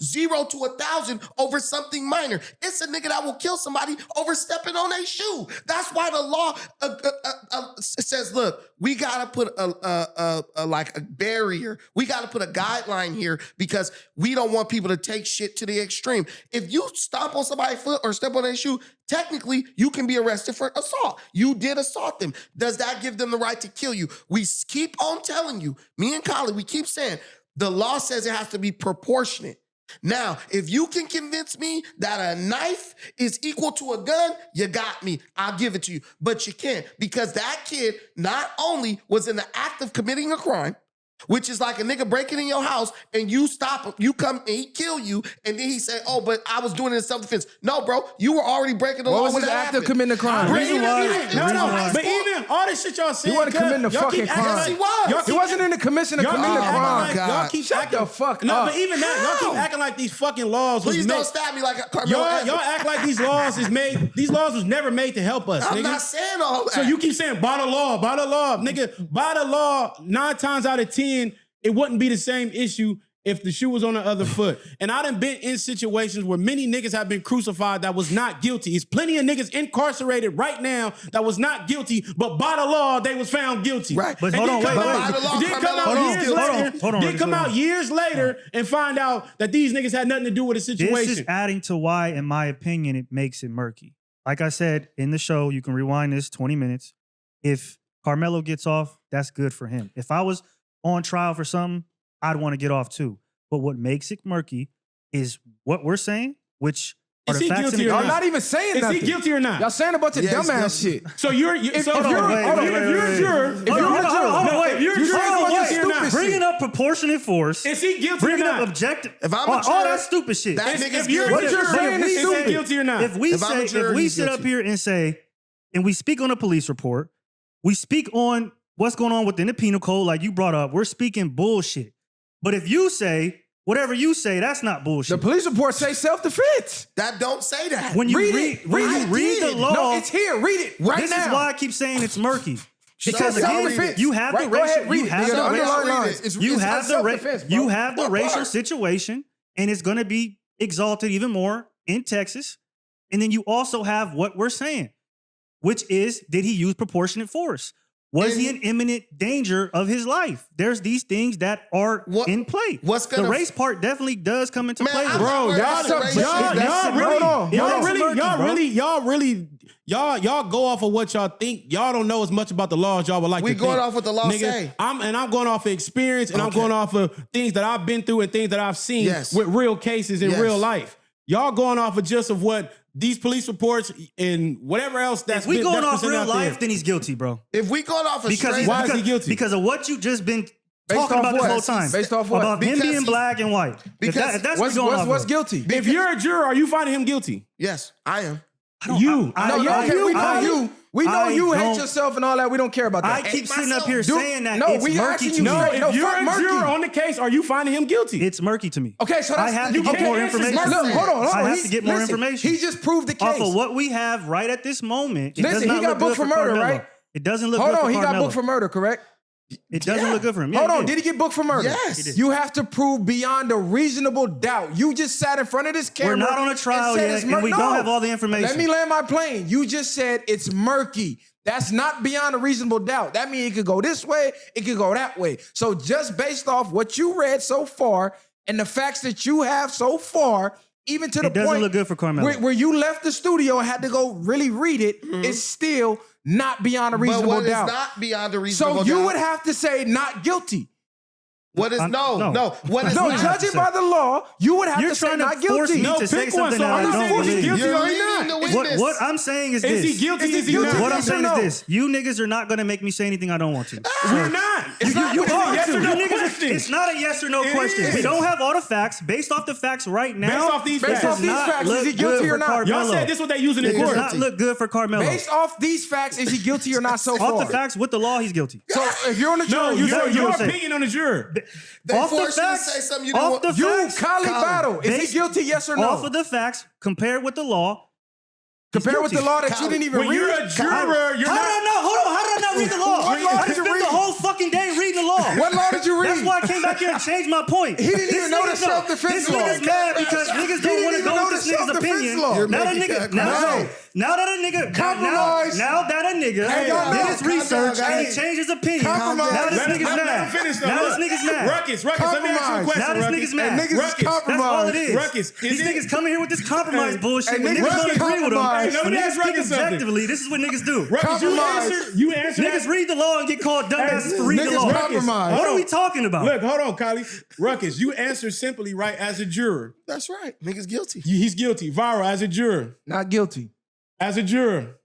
0 to 1,000 over something minor. It's a nigga that will kill somebody over stepping on a shoe. That's why the law says, look, we gotta put a barrier. We gotta put a guideline here because we don't want people to take shit to the extreme. If you stomp on somebody's foot or step on their shoe, technically you can be arrested for assault. You did assault them. Does that give them the right to kill you? We keep on telling you, me and Kylie, we keep saying the law says it has to be proportionate. Now, if you can convince me that a knife is equal to a gun, you got me. I'll give it to you. But you can't, because that kid not only was in the act of committing a crime, which is like a nigga breaking in your house and you stop him, you come and he kill you, and then he say, oh, but I was doing it in self-defense. No, bro, you were already breaking the law. What was when his that act of happened. committing a crime? The But reason even, why- even- the no, reason no, why- but even all this shit y'all saying, He wasn't committing a y'all keep fucking acting crime. like- Yes, he was. y'all He keep- wasn't in the commission of y'all keep committing a acting crime. like- Y'all God. keep Shut acting the fuck no, up. but even that, y'all keep acting like these fucking laws was Please made. don't stab me like Karmelo Y'all Anthony. act like these laws is made. These laws was never made to help us, I'm nigga. not saying all that. So you keep saying by the law, nigga. By the law, 9 times out of 10, it wouldn't be the same issue if the shoe was on the other foot. And I done been in situations where many niggas have been crucified that was not guilty. It's plenty of niggas incarcerated right now that was not guilty, but by the law, they was found guilty. Right. But And hold on, then wait, come wait. out- By the law, then come Karmelo out is years guilty. later. Hold on, Then come out years later and find out that these niggas had nothing to do with the This situation. is adding to why, in my opinion, it makes it murky. Like I said in the show, you can rewind this 20 minutes. If Karmelo gets off, that's good for him. If I was on trial for something, I'd want to get off too. But what makes it murky is what we're saying, which are Is the he facts guilty and or the Y'all not? not even saying Is nothing. he guilty or not? Y'all saying a bunch of Yeah, he's dumbass guilty. shit. So you're If so you're- if you're hold on, if you're a juror, If you're a juror, no, wait. if you're a You're juror, saying a bunch is of he or not? stupid shit. Bringing up proportionate force, Is he guilty or bringing not? up objective, If I'm a all juror, that stupid shit. that If nigga's you're guilty. What you're saying is is he stupid. guilty or not? If we If I'm a say, juror, if we he's sit up guilty. here and say, and we speak on a police report, we speak on what's going on within the penal code, like you brought up, we're speaking bullshit. But if you say whatever you say, that's not The bullshit. police report say self-defense. That don't say that. When you Read read, it. when Read you it. read the Did. law, No, it's here. Read it right this now. is why I keep saying it's murky. Because It's again, self-defense. you have Right, the go ahead, racial, read you it. have Nigga, the the racial, underlying lines. It's you have the self-defense, bro. you have the What racial part? situation, and it's going to be exalted even more in Texas. And then you also have what we're saying, which is, did he use proportionate force? Was he in imminent danger of his life? There's these things that are What- in play. what's gonna- the race part definitely does come into Man, play. I'm Bro, not worried y'all about some- the race y'all- shit. That's y'all murky. really- hold on. Y'all go off of what y'all think. Y'all don't know as much about the law as y'all would like We to going think. off what the law say. I'm going off of experience, and I'm Okay. going off of things that I've been through and things that I've seen Yes. with real cases in Yes. real life. Y'all going off of just of what these police reports and whatever else that's if we been, going that's off presented real out life, there. then he's guilty, bro. If we going off a Because straight, Why is he guilty? Because of what you just been Based talking off about this what? whole time. Based off what? About him Because being he's- black and white. because If that's what we're going off What's of. guilty? If you're a juror, are you finding him guilty? yes, I am. You. No, okay, we know I- you. We know I you hate don't- yourself and all that. We don't care about I that. keep hate sitting up myself. here Dude, saying that no, it's we murky asking to you me. No, straight. if No, you're fuck a murky. juror on the case, are you finding him guilty? It's murky to me. Okay, so I that's have you to get okay, more answer information. Look, hold on. I have He's- to get more listen, information. He just proved the case. Off of what we have right at this moment, it Listen, does he not got look booked good for murder, Karmelo. right? It doesn't look Hold good for on, he got Karmelo. booked for murder, correct? It doesn't look good for him. Yeah, Hold on, did. did he get booked for murder? Yes. He did. You have to prove beyond a reasonable doubt. You just sat in front of this camera. We're not on a trial and said yet, it's and we don't have all the information. Let me land my plane. You just said it's murky. That's not beyond a reasonable doubt. That means it could go this way, it could go that way. So just based off what you read so far and the facts that you have so far, even to the It doesn't point look good for Karmelo. where you left the studio and had to go really read it, it's still not beyond a But reasonable what is doubt. not beyond a reasonable So you doubt? would have to say not guilty. What is no. no? What is No, not? judging by the law, you would have You're to say trying to not force guilty. me No, to say pick one, something so that I I'm don't saying he's believe. guilty You're or leading not. the What, witness. what I'm saying is Is this. he guilty? Is he Is he guilty? not? What I'm Yes or saying no? is this. You niggas are not going to make me say anything I don't want to. We're not. It's not- You it's are a yes too. or no You niggas are- question. It's not a yes or no It question. is. We don't have all the facts. Based off the facts right now, Based off these it facts. does Based off these not facts, is look he guilty good or for not? Karmelo. Y'all said this what they using in It does court. not look good for Karmelo. Based off these facts, is he guilty or not so far? Off the facts with the law, he's guilty. So if you're on the No, jury, your said- your you said- opinion on the juror. They Off the forced you to facts. say something you didn't Off want. the you, facts. Kali Battle, is he Based guilty? Yes or no? Off of the facts, compared with the law. Compared with the law that you didn't even When read. you're a juror, you're How not. did I not? Hold on. How did I not read the law? What law I did you spent read? the whole fucking day reading the law. What law did you read? That's why I came back here and changed my point. He didn't even know the self-defense This law. nigga's mad because niggas don't didn't want to even go know with this the nigga's self-defense opinion. law. You're Now that making nigga, that now that a nigga, Compromise. now that a nigga Hey, did calm down, his calm research down, and he hey. changed his opinion. Compromise. Now this Let nigga's Let him mad. finish though. Now this Look. nigga's mad. Ruckus, let me ask you a Compromise. question. Now this Ruckus. nigga's mad. And niggas Ruckus. is compromised. That's all it is. Ruckus, is These it- niggas coming here with this compromise bullshit. and When niggas niggas don't is agree with them, compromised. Hey, let when me niggas ask speak Ruckus something. objectively, this is what niggas do. Ruckus, you Compromise. answered Niggas that. read the law and get called dumbasses for reading the Niggas law. compromised. What are we talking about? Look, hold on, Kylie. Ruckus, you answered simply right as a juror. That's right. Niggas guilty. He's guilty. Viral as a juror. Not guilty. As a juror.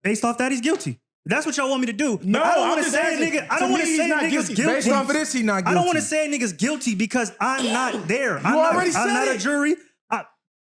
Based off that, he's guilty. That's what y'all want me to do. No, I don't I'm want to just say asking. nigga. I To don't want to me, he's say not niggas guilty. guilty. Based off of this, he not guilty. I don't want to say niggas guilty because I'm not there. I'm already not, I'm said not a it. jury.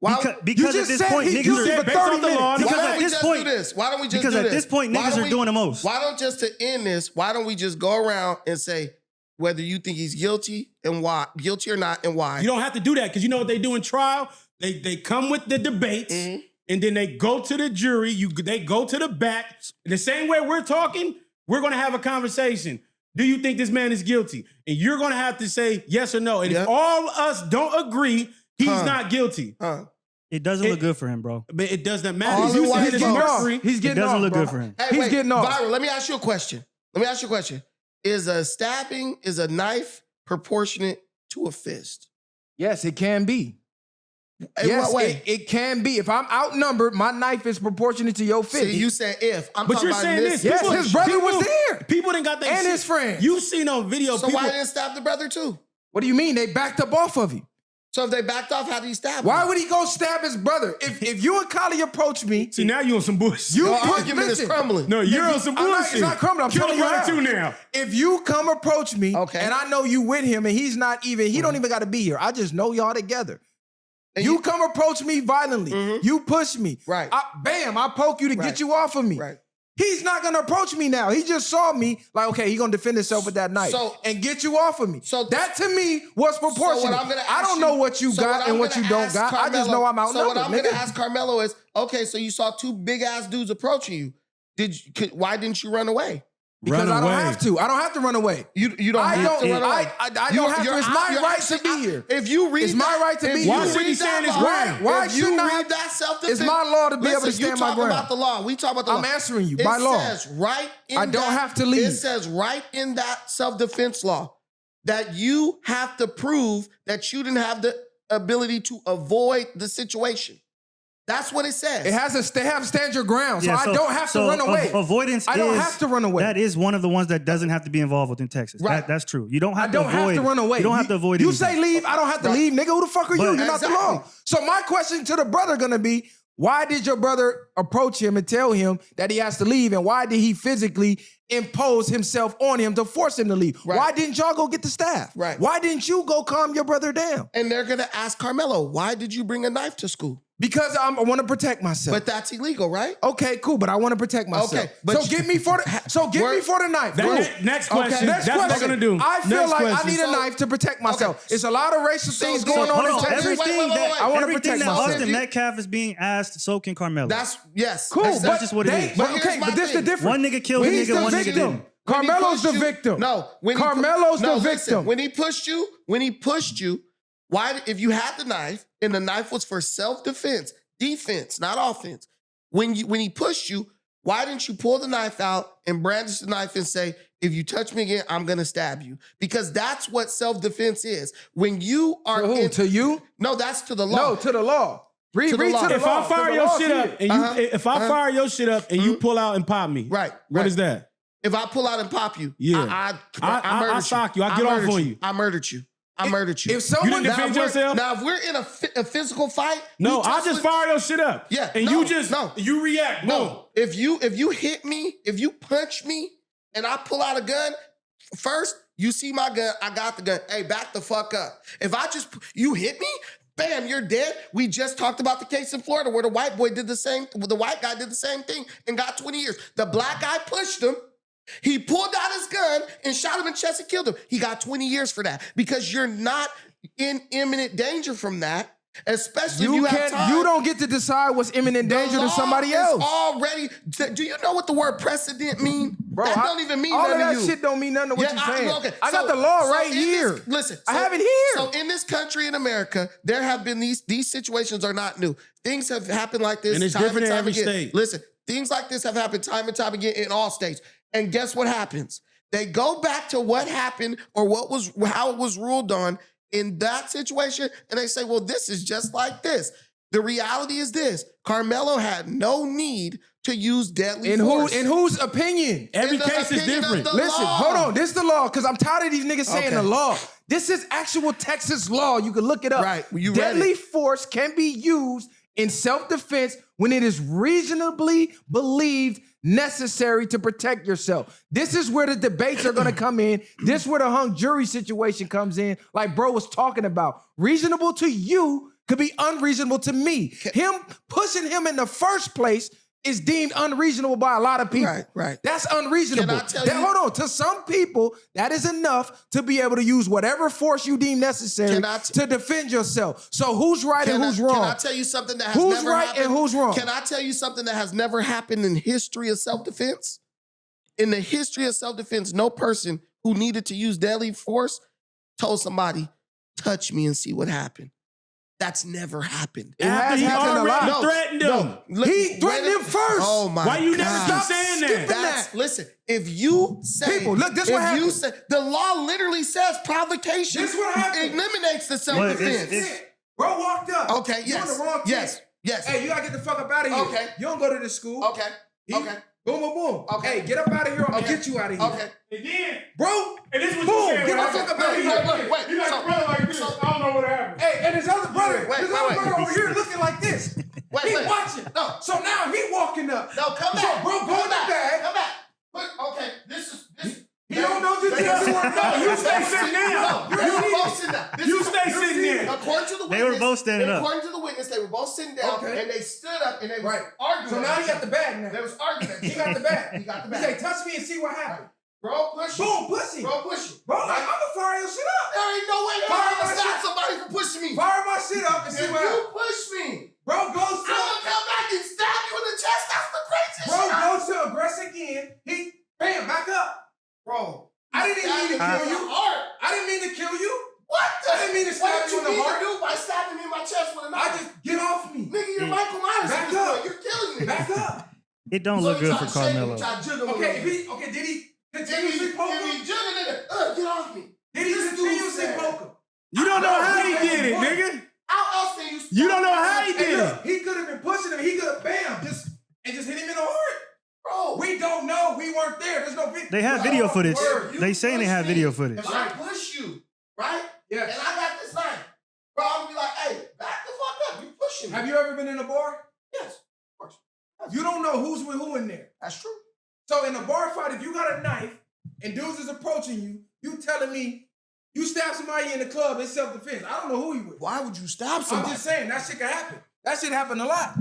Why- Because You at just this said point, he niggas guilty are for Based off 30 the law, minutes. Why Because don't at we this just point- do this? Why don't we just because do at this? this point, Why niggas don't are we- doing the most. Why don't just to end this? Why don't we just go around and say whether you think he's guilty and why, guilty or not, and why? You don't have to do that because you know what they do in trial? They come with the debates and then they go to the jury. They go to the back. In the same way we're talking, we're going to have a conversation. Do you think this man is guilty? And you're going to have to say yes or no. And Yeah. if all of us don't agree, he's not guilty. It doesn't look good for him, bro. But it doesn't matter. All You in one saying it's vote. Mercury. He's It getting doesn't off, look bro. good for him. Hey, He's wait, getting off. Viral, let me ask you a question. Is a stabbing, is a knife proportionate to a fist? Yes, it can be. In Yes, what way? it can be. If I'm outnumbered, my knife is proportionate to your fist. See, you said if. I'm But talking you're about saying this. this. Yes, People- his brother was people- there. People didn't got their And shit. his friends. You've seen on video. So people, why didn't stab the brother too? What do you mean? They backed up off of him. So if they backed off, how did he stab Why him? would he go stab his brother? If you and Kali approach me, See, now you on some bullshit. you Your put argument is listen, crumbling. No, you're on some I'm not- bullshit. it's not crumbling. I'm Kill telling you brother how. too now. If you come approach me, Okay. and I know you with him, and he's not even, he don't even got to be here. I just know y'all together. And You come approach me violently. Mhm. You push me. Right. I poke you to Right. get you off of me. Right. He's not gonna approach me now. He just saw me like, okay, he gonna defend himself with that knife So- and get you off of me. So- that to me was proportionate. I'm gonna I ask don't know what you so got what and I'm what you gonna don't ask got. I just Karmelo- know I'm So what outnumbered. I'm nigga. going to ask Karmelo is, okay, so you saw two big ass dudes approaching you. Why didn't you run away? Because Run I don't away. have to. I don't have to run away. You don't I have don't. to run away. I don't have to. It's my right to be here. If you read It's my that- right to if be you here. Why should he read stand that his law- ground? Why if should you not- read that self-defense, It's my law to be able to Listen, you stand my talking ground. about the law. We talk about the law. I'm answering you It by law. says right in I don't that- have to leave. It says right in that self-defense law that you have to prove that you didn't have the ability to avoid the situation. That's what it says. It has to have stand your ground, so Yeah, I don't have to run away. Avoidance. I don't is- have to run away. That is one of the ones that doesn't have to be involved within Texas. Right. That's true. You don't I have don't to avoid. have to run away. You don't have to avoid. You anything. say leave, I don't have to Right. leave, nigga. Who the fuck are you? But- You're not the law. Exactly. So my question to the brother gonna be, why did your brother approach him and tell him that he has to leave? And why did he physically impose himself on him to force him to leave? Right. Why didn't y'all go get the staff? Right. Why didn't you go calm your brother down? And they're going to ask Karmelo, why did you bring a knife to school? Because I want to protect myself. But that's illegal, right? Okay, cool, but I want to protect myself. Okay, but so get me for the knife. That- Cool. next question. Next That's what question. they're gonna do. I feel Next like question. I need a knife to protect myself. Okay. It's a lot of racial things going on Hold in on. Texas. Everything wait, that wait. I wanna everything protect that myself. Austin Metcalf is being asked, so can Karmelo. That's, yes. Cool, That's but just what it is. But But okay, here's my but this the thing. difference. One nigga killed a He's nigga, the one nigga victim. didn't. When he Carmelo's pushed the you- victim. No, Carmelo's the listen, victim. When he pushed you, why? If you had the knife and the knife was for self-defense, defense, not offense. When he pushed you, why didn't you pull the knife out and brandish the knife and say, "If you touch me again, I'm gonna stab you"? Because that's what self-defense is. When you are To who? To you? no, that's to the law. No, to the law. Read To the to law. the If law. I fire The your law shit here. up and you, if I fire your shit up and you pull out and pop me, Right, What right. is that? If I pull out and pop you, Yeah. I murdered sock you. I get off murdered on you. I murdered you. I murdered you. If someone didn't defend yourself? Now, if we're in a physical fight, No, you I touch just me- fire your shit up. Yeah, And no, you react. Boom. No, if you hit me, if you punch me, and I pull out a gun, first you see my gun, I got the gun. Hey, back the fuck up. If you hit me, bam, you're dead. We just talked about the case in Florida where the white guy did the same thing and got 20 years. The black guy pushed him. He pulled out his gun and shot him in the chest and killed him. He got 20 years for that because you're not in imminent danger from that, especially if you have time. You don't get to decide what's imminent danger The to law somebody is else. already. Do you know what the word precedent mean? Bro, that don't even mean all nothing of that to you. shit don't mean nothing to what Yeah, you're saying. okay. I got So- the law so right in here. this- listen, I have it here. So in this country, in America, there have been these situations are not new. Things have happened like this And it's time different and in time every again. state. Listen, things like this have happened time and time again in all states. And guess what happens? They go back to what happened or how it was ruled on in that situation, and they say, well, this is just like this. The reality is this. Karmelo had no need to use deadly force. In whose opinion? Every In the case is opinion of different. the Listen, law. hold on. This is the law because I'm tired of these niggas saying Okay. the law. This is actual Texas law. You can look it up. Right. You read Deadly it. force can be used in self-defense when it is reasonably believed necessary to protect yourself. This is where the debates are going to come in. This is where the hung jury situation comes in, like bro was talking about. Reasonable to you could be unreasonable to me. Him pushing him in the first place is deemed unreasonable by a lot of people. Right. That's unreasonable. Can I tell you- Hold on. To some people, that is enough to be able to use whatever force you deem necessary Can I to defend yourself. So who's right and who's wrong? Can I tell you something that has Who's never right happened? and who's wrong? Can I tell you something that has never happened in history of self-defense? In the history of self-defense, no person who needed to use deadly force told somebody, touch me and see what happened. That's never happened. After he already threatened him. He threatened him first. Oh my Why you never God. stop saying that? That's, listen, if you say, People, look, this what if you happened. say, the law literally says provocation This what happened. eliminates the But self-defense. it's- Bro walked up. Okay, You on yes, the wrong yes, kid. yes. Hey, you gotta get the fuck up out of here. Okay. You don't go to this school. Okay, He- okay, Boom, boom, boom. Okay. Hey, get up out of here. I'm gonna Okay. get you out of here. okay. And then, Bro, and this was boom, you said, get the right? fuck up out of here. Wait, You like so- a brother like this. so- I don't know what happened. Hey, and his other brother, Wait, his wait, other wait. brother over here looking like this. Wait, He wait. watching. No. So now he walking up. No, come So, back. bro, go come in the back. bag. Come back. Okay, this. He don't know just They- because he want to know. You stay sitting down. No, you both sitting down. This You is- stay sitting there. According to the witness, They were both standing up. According to the witness, they were both sitting down, Okay. and they stood up and they were Right. arguing. So now he got the bag now. They was arguing. He got the bag. He got the He bag. say, touch me and see what happened. Bro, push you. Boom, pussy. Bro, push you. Bro, like, I'm gonna fire your shit up. There ain't no way that Fire I'm my gonna stop shit. somebody from pushing me. Fire my shit up and see If what you happens. push me, Bro, go I'm gonna come back and stab you in the chest. That's the craziest Bro, shit. go to aggress again. He, bam, back up. Bro, I didn't even mean to stabbed kill me in you. the heart. I didn't mean to kill you. What the? I didn't mean to What stab did you in the mean heart. to do by stabbing me in my chest with a knife? I just get off me. Nigga, you're Michael Myers. Back at this up. point. You're killing me. Back up. It don't So look you good try for to shake him, Carmelo. try to jiggle him a Okay, little bit. did he If continuously he poke him? jiggling it, get off me. Did he This dude continuously said- poke him? You don't know how he That's did it, the point. nigga. How else can you? You don't know how he Hey, did look, it. he could have been pushing him. He could have bam, just hit him in the heart. Bro. We don't know. We weren't there. There's no video. They have Bro, video footage. word, you They saying they push have me. video footage. If I push you, right? Yes. And I got this knife, bro, I'm gonna be like, hey, back the fuck up. You pushing me. Have you ever been in a bar? Yes, of course. You don't know who's with who in there. That's true. So in a bar fight, if you got a knife and dudes is approaching you, you telling me you stab somebody in the club, it's self-defense. I don't know who you with. Why would you stab I'm somebody? just saying, that shit can happen. That shit happen a lot.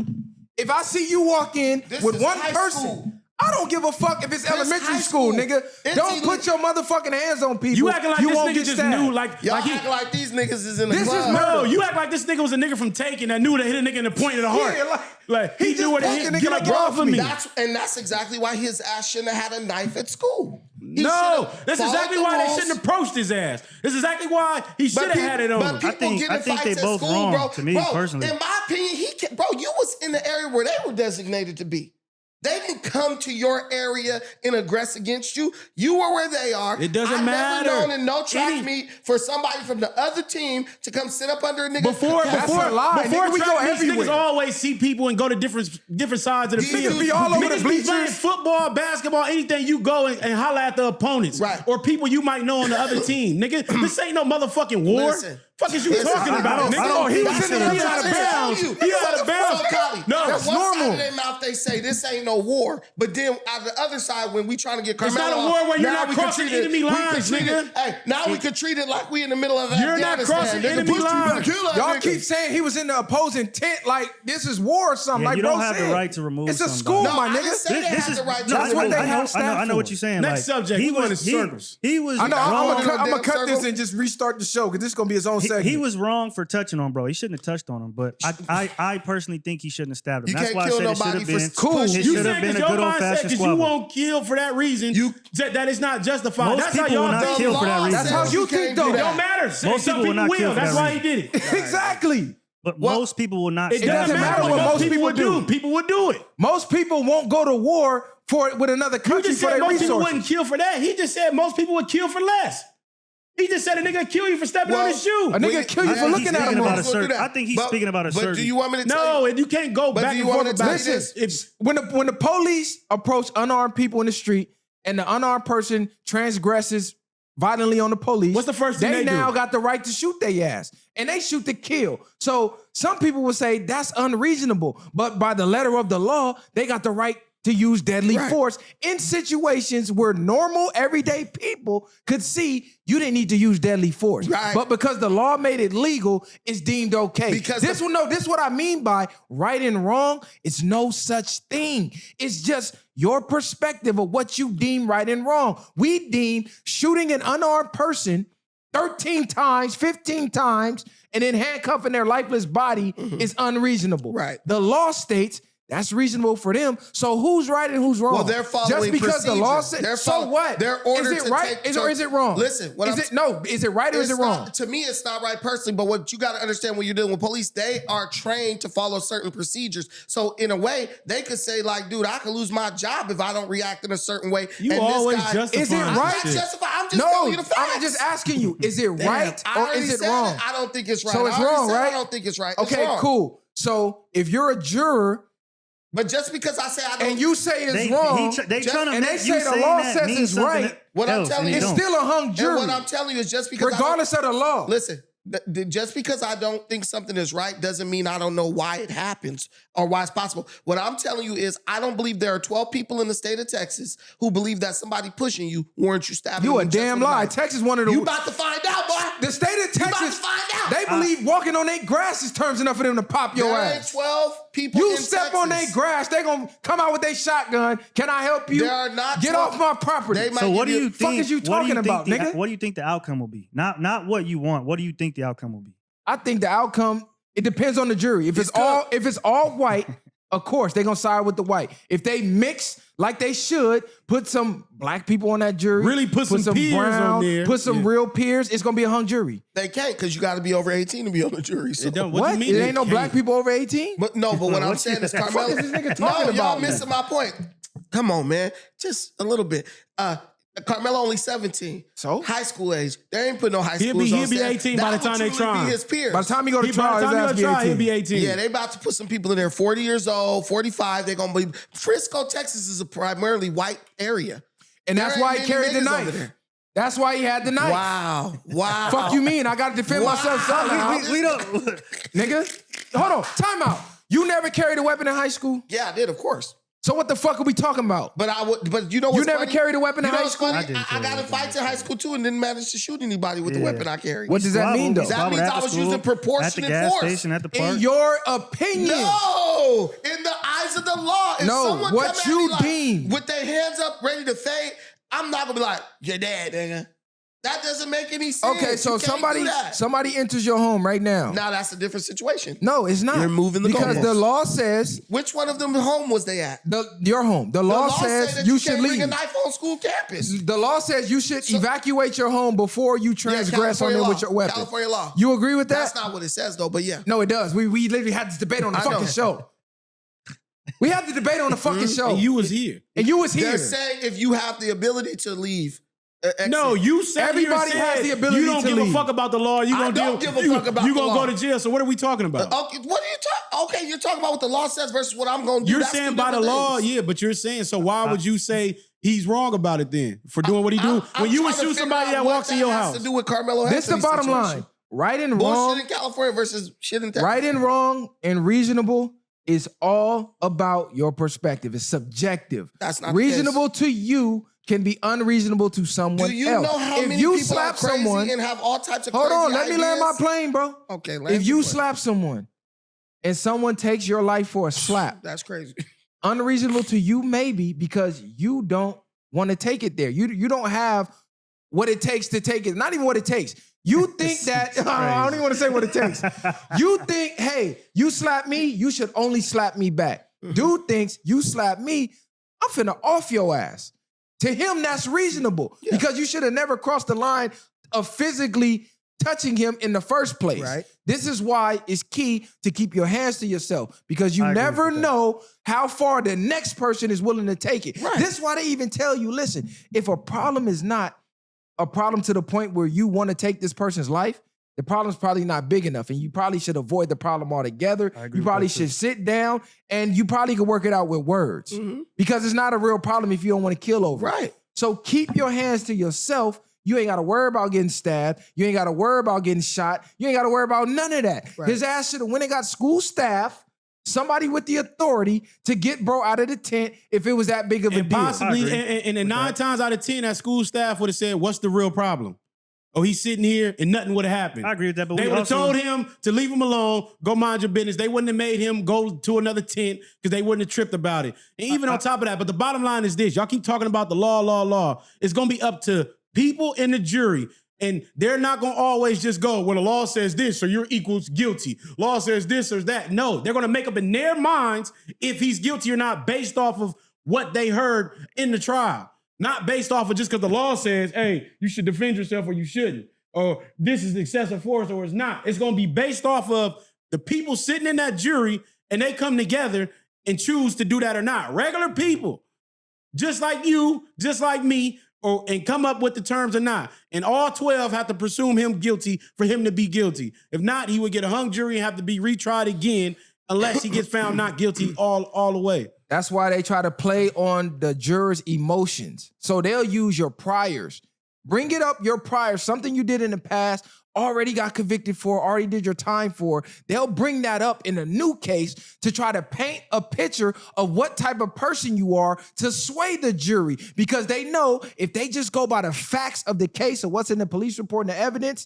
If I see you walk in This with is one high person, school. I don't give a fuck if it's elementary high school, school. nigga. It's Don't put your motherfucking hands on people. You acting like this won't nigga get just stabbed. knew, like Y'all he. act like these niggas is in the This is club. murder. No, you act like this nigga was a nigga from Taken that knew to hit a nigga in the point of the heart. Yeah, like he he just knew where to poked a hit. nigga Get like, up get off off of me. me. That's exactly why his ass shouldn't have had a knife at school. He No, should've that's followed exactly the why they rules. shouldn't have approached his ass. That's exactly why he should have had it on But him. people think- get I in think fights they at both school, wrong, bro. to me, Bro, personally. in my opinion, bro, you was in the area where they were designated to be. They didn't come to your area and aggress against you. You were where they are. It doesn't I've matter. never known in no track Any- meet for somebody from the other team to come sit up under a nigga. Before That's a lie, nigga. We go track meets, everywhere. niggas always see people and go to different sides of the These field. niggas be all over the Niggas be bleachers. playing football, basketball, anything. You go and holler at the opponents, Right. Or people you might know on the other team, nigga. This ain't no motherfucking war. Listen. Fuck is you Listen, talking I about, don't- nigga? I don't- he was that's in the what He I'm out of saying. bounds. You. He out of bounds. No, That's it's one side normal. of their mouth they say this ain't no war, but then out the other side when we trying to get Carmelo, It's not a war where you're now not we can crossing treat it- enemy we can lines, treat it- nigga. Hey, now we could treat it like we in the middle of You're not Afghanistan. crossing Nigga, enemy push you, you better lines. kill that Y'all nigga. keep saying he was in the opposing tent like this is war or something. Yeah, like you bro don't have the said. right to remove It's a somebody. school, No, my I didn't nigga. say they had the right to That's what remove they him. have staff I know for. what you're saying. Next subject. He We going was in circles. He was I know. I'm wrong. gonna damn cut this circle. and just restart the show because this is gonna be his own segment. He was wrong for touching on bro. He shouldn't have touched on him, but I personally think he shouldn't have stabbed him. You That's can't why I kill said it nobody should have for been cool. It You should said have been a 'cause good your old mindset, fashioned 'cause you squabble. won't kill for that reason. That is not justified. Most That's how people will y'all not think. kill for that reason. That's how you think, though. It don't matter. Some Most people will people not kill will. for That's that why he did it. exactly. But most people will not. It stand doesn't for matter that. what most people people would do. do. People would do it. Most people won't go to war with another You country just for said their most people resources. wouldn't kill for that. He just said most people would kill for less. He just said a nigga kill you for stepping on his shoe. A nigga kill you I for think looking he's at speaking him. about wrong. a certain. I think he's speaking about a But certain. do you want me to tell No, you? and you can't go But back do you and want forth me to about tell you this. this? When the police approach unarmed people in the street and the unarmed person transgresses violently on the police, What's the first thing they do? now got the right to shoot their ass, and they shoot to kill. So some people would say that's unreasonable, but by the letter of the law, they got the right to use deadly Right. force in situations where normal, everyday people could see you didn't need to use deadly force. Right. But because the law made it legal, it's deemed okay. Because this is what I mean by right and wrong. It's no such thing. It's just your perspective of what you deem right and wrong. We deem shooting an unarmed person 13 times, 15 times, and then handcuffing their lifeless body is unreasonable. Right. The law states That's reasonable for them. So who's right and who's wrong? Well, they're following just because procedure. the law says. They're So following- what? they're ordered is it to right? take- Or is it wrong? Listen, what is I'm- it no? Is it right or is it It's wrong? not, to me, it's not right personally, but what you got to understand when you're dealing with police, they are trained to follow certain procedures. So in a way, they could say like, dude, I could lose my job if I don't react in a certain way. You And always this guy, justify Is it I'm right? not justifying. I'm just No, telling you the facts. I'm just asking you. Is it right I or already is it said wrong? I don't think it's right. So it's I already wrong, said right? I don't think it's right. It's Okay, wrong. cool. So if you're a juror But just because I say I don't, and you say it's They, wrong, they just- trying to and make they you say the saying law that says means it's something right, what I'm else, telling and you- it's don't. still a hung and jury, what I'm telling you is just because regardless of the law. listen, just because I don't think something is right doesn't mean I don't know why it happens or why it's possible. What I'm telling you is I don't believe there are 12 people in the state of Texas who believe that somebody pushing you warrants you stabbing You them a in the chest damn with a lie. knife. Texas one of the You about to find out, boy. the state of You about to Texas. find out. They believe walking on their grass is terms enough for them to pop your There ain't ass. 12 people You in step on their Texas. grass, they gonna come out with their shotgun. Can I help you? There are not Get 12. off my property. They might So what do give you fuck think? is you what do talking think about, the- nigga? What do you think the outcome will be? Not what you want. What do you think the outcome will be? I think the outcome, it depends on the jury. If it's all white, of course they're gonna side with the white. If they mix like they should, put some black people on that jury. Really put some peers on there. Put some Yeah. real peers, it's gonna be a hung jury. They can't because you got to be over 18 to be on the jury. So. It don't- What? you mean It they ain't no black can't? people over 18? But no, but what I'm What saying you- is the Carmelo. fuck is this nigga No, talking y'all about? missing my point. Come on, man. Just a little bit. Carmelo only 17. So? High school age. They ain't put no high He'll schoolers be- on he'll be set. 18 by That the time would they truly try. be his peers. By the time he go to By trial, the his time ass you be go try, 18. he'll be 18. Yeah, they about to put some people in there 40 years old, 45. They're going to be. Frisco, Texas is a primarily white area. And that's There why ain't he many carried the niggas over knife. there. That's why he had the knife. Wow. Wow. Fuck you mean? I gotta defend myself somehow. We don't. Nigga. Hold on. Time out. You never carried a weapon in high school? Yeah, I did, of course. So what the fuck are we talking about? But I would. But you know what's You never funny? carried a weapon in You know high what's school? funny? I didn't I carry a got in weapon in fights in high school too and didn't manage to shoot anybody with the Yeah. weapon I carried. What does that mean, though? That means I was using proportionate at the gas force. station at the park. In your opinion. No, in the eyes of the law. If No, someone what come at you me like, deem. with their hands up, ready to fade, I'm not gonna be like, "You're dead, nigga." That doesn't make any sense. Okay, so You can't do that. somebody enters your home right now. Now that's a different situation. No, it's not. You're moving the because goalposts. the law says Which one of them home was they at? your home. The law say says that you you should can't bring a leave. knife on school campus. The law says you should evacuate your home before you transgress on California them law. with your weapon. California law. You agree with that? That's not what it says though, but yeah. No, it does. We literally had this debate on the I know. fucking show. We had the debate on the fucking show. And you was here. And you was They're here. saying if you have the ability to leave. exit. No, you said Everybody has the ability you don't to give leave. a fuck about the law. You I gonna don't deal, give a you, fuck about you the gonna law. go to jail. So what are we talking about? Okay, what are you talking? Okay, you're talking about what the law says versus what I'm going to do. You're That's saying two by the different law, things. yeah, but you're saying, so why would you say he's wrong about it then for doing what he do? I'm When you would trying to shoot figure somebody out that what walks in your has house. to do with Karmelo This the Anthony's bottom situation. line. Right and Bullshit wrong. in California versus shit in Texas. Right and wrong and reasonable is all about your perspective. It's subjective. That's not the reasonable to you can be unreasonable to someone Do you else. know how if many you people slap are crazy someone, and have all types of hold crazy on, let me land my ideas? plane, bro. Okay, land If your you plane. slap someone and someone takes your life for a slap, That's crazy. unreasonable to you maybe because you don't want to take it there. You don't have what it takes to take it. Not even what it takes. You think that I don't even want to say what it takes. You think, hey, you slap me, you should only slap me back. Dude thinks you slap me, I'm finna off your ass. To him, that's reasonable because you should have never crossed the line of physically touching him in the first place. Right. This is why it's key to keep your hands to yourself because you I agree never with that. know how far the next person is willing to take it. Right. This is why they even tell you, listen, if a problem is not a problem to the point where you want to take this person's life, the problem's probably not big enough and you probably should avoid the problem altogether. I agree You with probably that too. should sit down and you probably could work it out with words because it's not a real problem if you don't want to kill over it. Right. So keep your hands to yourself. You ain't got to worry about getting stabbed. You ain't got to worry about getting shot. You ain't got to worry about none of that. Right. His ass should have went and got school staff, somebody with the authority to get bro out of the tent if it was that big of a And deal. possibly, I agree and then 9 times out of 10, that school staff would have said, "What's the real problem?" Oh, he's sitting here and nothing would have happened. I agree with that, but They we would have also told him to leave him alone, go mind your business. They wouldn't have made him go to another tent because they wouldn't have tripped about it. And even on top of that, but the bottom line is this: y'all keep talking about the law. It's gonna be up to people in the jury. And they're not going to always just go, well, the law says this, so you're equals guilty. Law says this or that. No, they're going to make up in their minds if he's guilty or not based off of what they heard in the trial. Not based off of just because the law says, hey, you should defend yourself or you shouldn't. Or this is excessive force or it's not. It's going to be based off of the people sitting in that jury and they come together and choose to do that or not. Regular people, just like you, just like me, and come up with the terms or not. And all 12 have to presume him guilty for him to be guilty. If not, he would get a hung jury and have to be retried again unless he gets found not guilty all the way. That's why they try to play on the jurors' emotions. So they'll use your priors. Bring it up, your priors, something you did in the past, already got convicted for, already did your time for. They'll bring that up in a new case to try to paint a picture of what type of person you are to sway the jury, because they know if they just go by the facts of the case or what's in the police report and the evidence,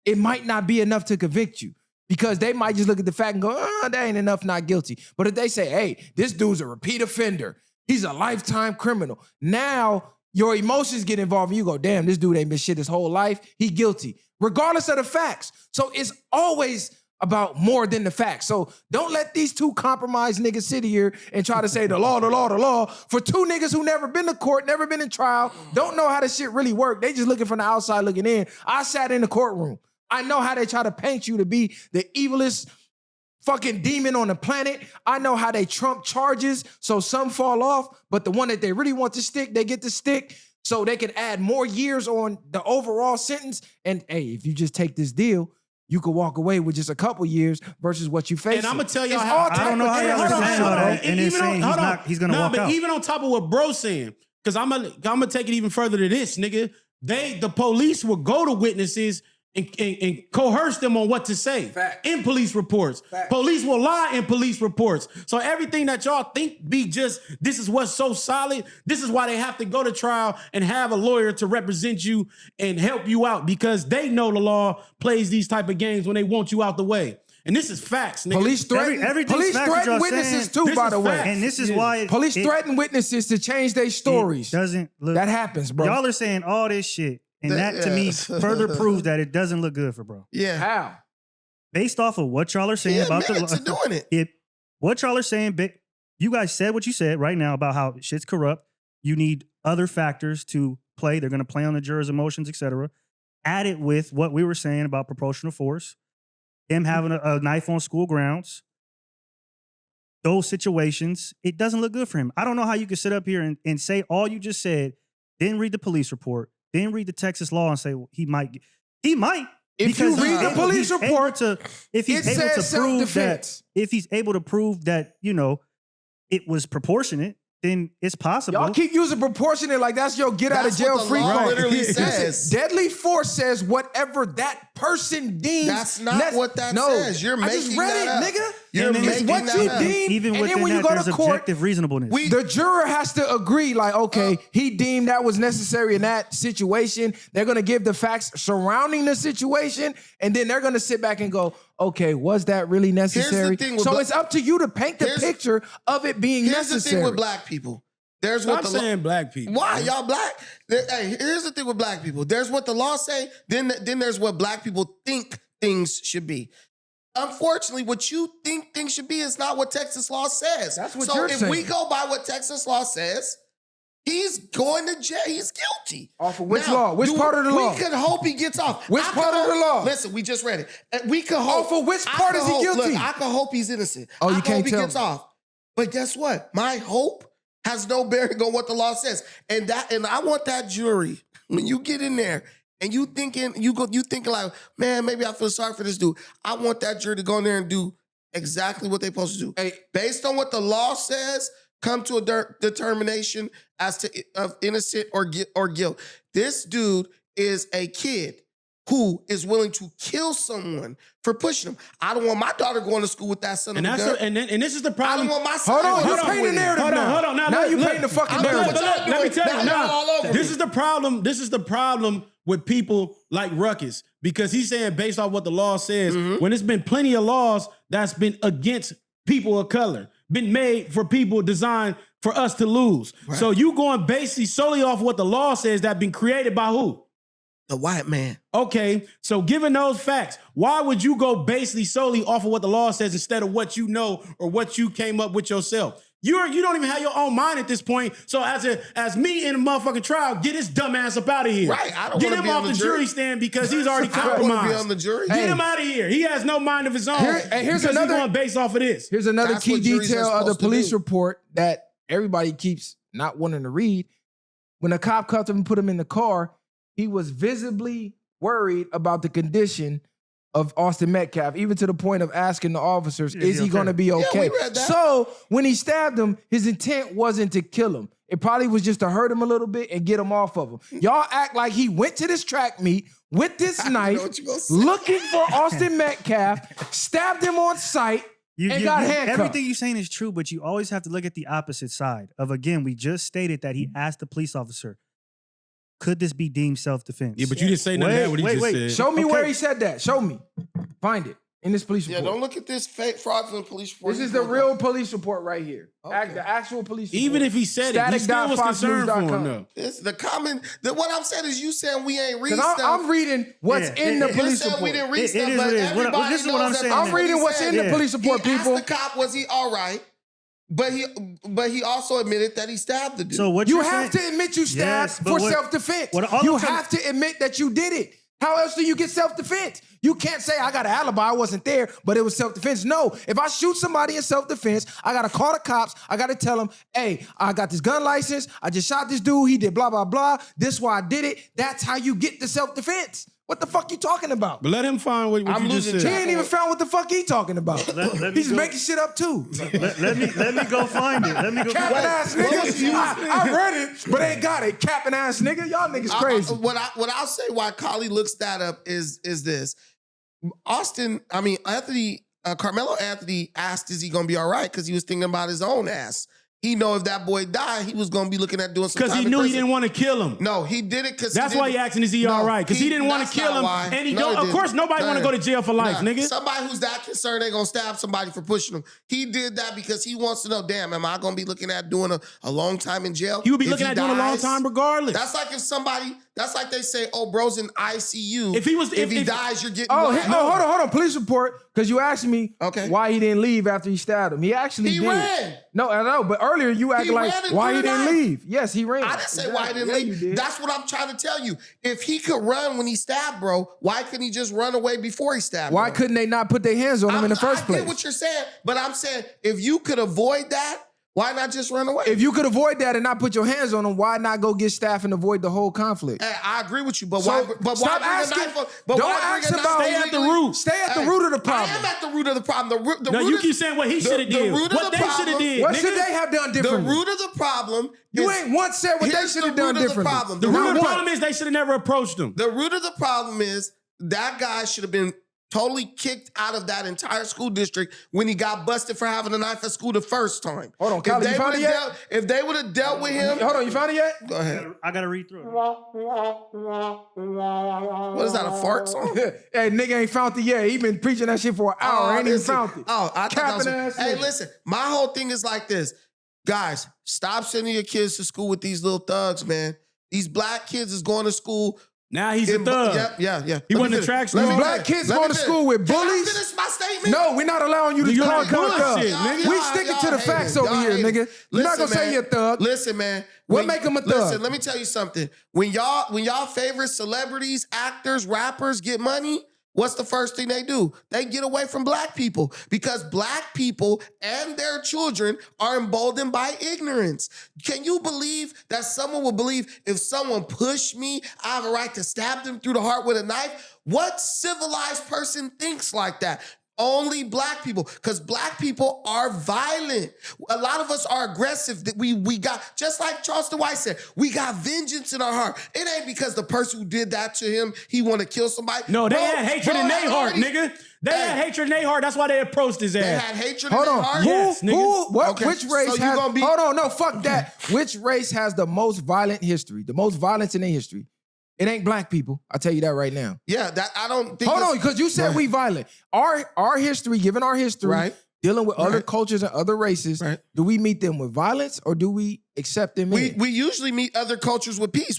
it might not be enough to convict you. Because they might just look at the fact and go, that ain't enough, not guilty. But if they say, hey, this dude's a repeat offender, he's a lifetime criminal, now your emotions get involved and you go, damn, this dude ain't been shit his whole life, he guilty, regardless of the facts. So it's always about more than the facts. So don't let these two compromised niggas sit here and try to say the law, for two niggas who never been to court, never been in trial, don't know how this shit really work. They just looking from the outside looking in. I sat in the courtroom. I know how they try to paint you to be the evilest fucking demon on the planet. I know how they trump charges so some fall off, but the one that they really want to stick, they get to stick so they can add more years on the overall sentence. And hey, if you just take this deal, you could walk away with just a couple years versus what you face. And I'm gonna tell y'all I don't know how y'all are saying all that, and then saying he's gonna walk out. Even on top of what bro's saying, because I'm gonna take it even further to this, nigga. The police will go to witnesses and coerce them on what to say in police reports. Police will lie in police reports. So everything that y'all think be just, this is what's so solid, this is why they have to go to trial and have a lawyer to represent you and help you out, because they know the law plays these type of games when they want you out the way. And this is facts, nigga. Police threaten witnesses too, by the way. And this is why police threaten witnesses to change their stories. Doesn't look, that happens, bro. Y'all are saying all this shit. And that to me further proves that it doesn't look good for bro. Yeah. How? Based off of what y'all are saying about the law. Doing it. What y'all are saying, you guys said what you said right now about how shit's corrupt. You need other factors to play. They're going to play on the jurors' emotions, etc. Add it with what we were saying about proportional force, him having a knife on school grounds. Those situations, it doesn't look good for him. I don't know how you could sit up here and say all you just said, then read the police report, then read the Texas law and say, well, he might. If you read the police report, if he's able to prove that, you know, it was proportionate, then it's possible. Y'all keep using proportionate like that's your get out of jail free card. Literally says. Deadly force says whatever that person deems. That's not what that says. You're making I just read that it, up. nigga. You're making what that you up. deem. Even and within then when you that, go there's to court, objective reasonableness. the juror has to agree, like, okay, he deemed that was necessary in that situation. They're going to give the facts surrounding the situation, and then they're going to sit back and go, okay, was that really necessary? So it's up to you to paint the picture of it being necessary. Here's the thing with black people. There's Stop saying black people. Why? Y'all black? Hey, here's the thing with black people. There's what the law say, then there's what black people think things should be. Unfortunately, what you think things should be is not what Texas law says. That's what you're saying. So if we go by what Texas law says, he's going to jail. He's guilty. Off of which law? Which part of the law? We could hope he gets off. Which part of the law? Listen, we just read it. We could hope. Off of which part is he guilty? Look, I could hope he's innocent. Oh, you can't he tell gets me. off. But guess what? My hope has no bearing on what the law says. And I want that jury, when you get in there and you thinking like, man, maybe I feel sorry for this dude. I want that jury to go in there and do exactly what they're supposed to do. Hey, based on what the law says, come to a determination as to of innocent or guilt. This dude is a kid who is willing to kill someone for pushing him. I don't want my daughter going to school with that son of a gun. And this is the problem. I don't want my son. Hold on, you're painting the narrative Hold on. Now you're painting the fucking narrative. Let me tell you. all over This me. is the problem. This is the problem with people like Ruckus, because he's saying based off what the law says, when there's been plenty of laws that's been against people of color, been made for people designed for us to lose. Right. So you going basically solely off what the law says that been created by who? The white man. Okay, so given those facts, why would you go basically solely off of what the law says instead of what you know or what you came up with yourself? You don't even have your own mind at this point. So as me in a motherfucking trial, get his dumb ass up out of here. Right, I don't get wanna him be off on the the jury jury stand because he's already I don't compromised. want to be on the jury. Get him out of here. He has no mind of his own. Here's because another- he's going based off of this. Here's another That's key what juries are detail of the supposed to police do. report that everybody keeps not wanting to read. When the cop cuffed him and put him in the car, he was visibly worried about the condition of Austin Metcalf, even to the point of asking the officers, Is is he he going to okay? be Yeah, okay? we read that. So when he stabbed him, his intent wasn't to kill him. It probably was just to hurt him a little bit and get him off of him. Y'all act like he went to this track meet with this know knife, what you gonna say. looking for Austin Metcalf, stabbed him on sight, and got handcuffed. Everything you're saying is true, but you always have to look at the opposite side of, again, we just stated that he asked the police officer, could this be deemed self-defense? Yeah, but you didn't say none of that what he just said. Show me Okay. where he said that. Show me. Find it in this police Yeah, report. don't look at this fake fraudulent police report. This is the real police report right here. Okay. The actual police report. Even if he said it, he still was concerned for him, though. This the common. What I'm saying is, you saying we ain't read Because stuff. I'm reading what's Yeah, in the it- You police said report. we didn't read It stuff, is but what it is. What- everybody this is what knows I'm that saying. that's I'm what he reading what's said. in the Yeah. police report, He people. asked the cop, was he all right? But he also admitted that he stabbed the dude. So what You you're have saying, to admit you stabbed Yes, but for what- self-defense. what all You I'm trying- have to admit that you did it. How else do you get self-defense? You can't say, I got an alibi, I wasn't there, but it was self-defense. No, if I shoot somebody in self-defense, I got to call the cops. I got to tell them, hey, I got this gun license. I just shot this dude. He did blah, blah, blah. This is why I did it. That's how you get the self-defense. What the fuck you talking about? But let him find what I'm you just losing said. He ain't even found what the fuck he talking about. Let me He's go- making shit up too. let me go find it. Let me go. Capping ass what was nigga. you I read it, but ain't got it. Capping ass nigga. Y'all niggas crazy. What I'll say why Kali looks that up is this. Karmelo Anthony asked, is he going to be all right? Because he was thinking about his own ass. He know if that boy died, he was going to be looking at doing some Because time he in knew he prison. didn't want to kill him. No, he did it because That's why he asking, is he all right? Because he didn't want to kill him. And he don't, of course, nobody want to go to jail for life, nigga. Somebody who's that concerned they going to stab somebody for pushing him. He did that because he wants to know, damn, am I going to be looking at doing a long time in jail? He would be If looking at doing a long dies? time regardless. That's like if somebody, that's like they say, oh, bro's in ICU. If he dies, you're getting Oh, what? hold on. Police report. Because you asked me Okay. why he didn't leave after he stabbed him. He actually He did. ran. No, I know. But earlier you acted like ran and why threw he the didn't knife. leave. Yes, he ran. I didn't say why he didn't Yeah, leave. you did. That's what I'm trying to tell you. If he could run when he stabbed, bro, why couldn't he just run away before he stabbed? Why bro? couldn't they not put their hands on him in the first I place? get what you're saying, but I'm saying if you could avoid that, why not just run away? If you could avoid that and not put your hands on him, why not go get staff and avoid the whole conflict? Hey, I agree with you, but So, why? But stop why bring asking- a knife? But don't why ask bring a about- knife Stay at the illegally? root. Stay at the root of the problem. I am at the root of the problem. The No, root you of- keep saying what he the- should have the did. root of What the they should have problem- did. What nigga. should they have done The differently? root of the problem. You is- ain't once said what they here's should the have done root of the differently. problem. The Not root of the once. problem is they should have never approached him. The root of the problem is that guy should have been totally kicked out of that entire school district when he got busted for having a knife at school the first time. Hold on, Kylie, you found it yet? If they would have dealt with him, Hold on, you found it yet? go ahead. I gotta read through it. What is that, a fart song? Hey, nigga ain't found it yet. He been preaching that shit for an hour. Ain't even listen. found it. Oh, I thought that was, Capping ass hey, nigga. listen, my whole thing is like this. Guys, stop sending your kids to school with these little thugs, man. These black kids is going to school. Now he's a in- thug. Yeah. He Let me wasn't a finish. track Let me star. Black finish. kids Let me going to finish. school with Can bullies? I finish my statement? No, we're not allowing you to You're call not doing thug. shit, nigga. We sticking to the facts over Y'all here, hate nigga. it. You're not Listen, gonna say man. you're a thug. Listen, man. What make 'em a thug? Listen, let me tell you something. When y'all favorite celebrities, actors, rappers get money, what's the first thing they do? They get away from black people because black people and their children are emboldened by ignorance. Can you believe that someone will believe if someone pushed me, I have a right to stab them through the heart with a knife? What civilized person thinks like that? Only black people, because black people are violent. A lot of us are aggressive. That we got, just like Charleston White said, we got vengeance in our heart. It ain't because the person who did that to him, he want to kill somebody. No, they Bro, had hatred bro in their had heart, already- nigga. They had hatred in their heart. That's why they approached his They ass. had hatred Hold in their on. heart. Yes, nigga. What? Okay, Which so race you has? gonna be- Hold on, no, fuck that. Which race has the most violent history? The most violence in their history? It ain't black people. I'll tell you that right now. Yeah, that I don't think. Hold it's- on, because you said Right. we violent. Our history, given our history, Right. dealing with other Right. cultures and other races, Right. do we meet them with violence or do we accept them in? We usually meet other cultures with peace.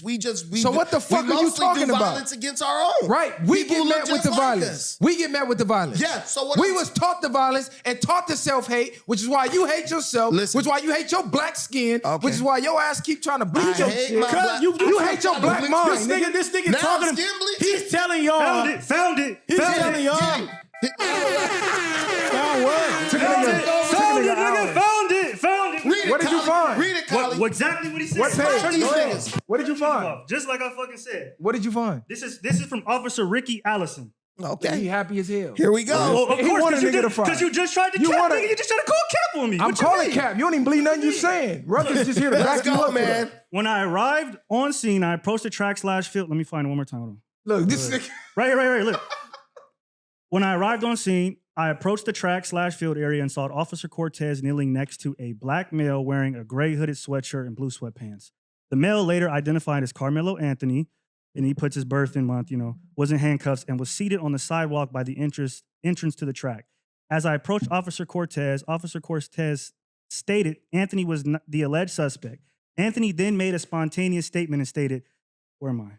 So what the fuck we are you mostly talking do about? violence against our own. Right, we People get look met with just the like violence. us. We get met with the violence. Yeah, so what we I'm- was taught the violence and taught the self-hate, which is why you hate yourself, Listen. which is why you hate your black skin, Okay. which is why your ass keep trying to bleach I your hate shit. my black- you I'm hate your trying to black bleach mind, This nigga Now talking. I'm skin bleaching? He's telling y'all. Found it. Found it. He's Found telling it. y'all. Found what? Took a Found nigga- it. took a Found nigga it, nigga. hours. Found it. Found it. Read it, What did you Collie. find? Read it, Collie. What exactly what he said? What page? Turn these Go ahead. niggas. What did you find? Just like I fucking said. What did you find? This is from Officer Ricky Allison. He Okay. happy as hell. Here we go. Oh, of He course, want a because nigga to fight. you just tried to You cap, want a- nigga. You just tried to call cap on me. I'm What you calling mean? cap. You don't even believe nothing you saying. Ruckus just here to Let's back you go, up, man. When I arrived on scene, I approached the track/field. Let me find it one more time. Hold on. Look, this nigga. Right here. Look. When I arrived on scene, I approached the track/field area and saw Officer Cortez kneeling next to a black male wearing a gray hooded sweatshirt and blue sweatpants. The male, later identified as Karmelo Anthony, and he puts his birth in month, was in handcuffs and was seated on the sidewalk by the entrance to the track. As I approached Officer Cortez stated Anthony was the alleged suspect. Anthony then made a spontaneous statement and stated, "Where am I?"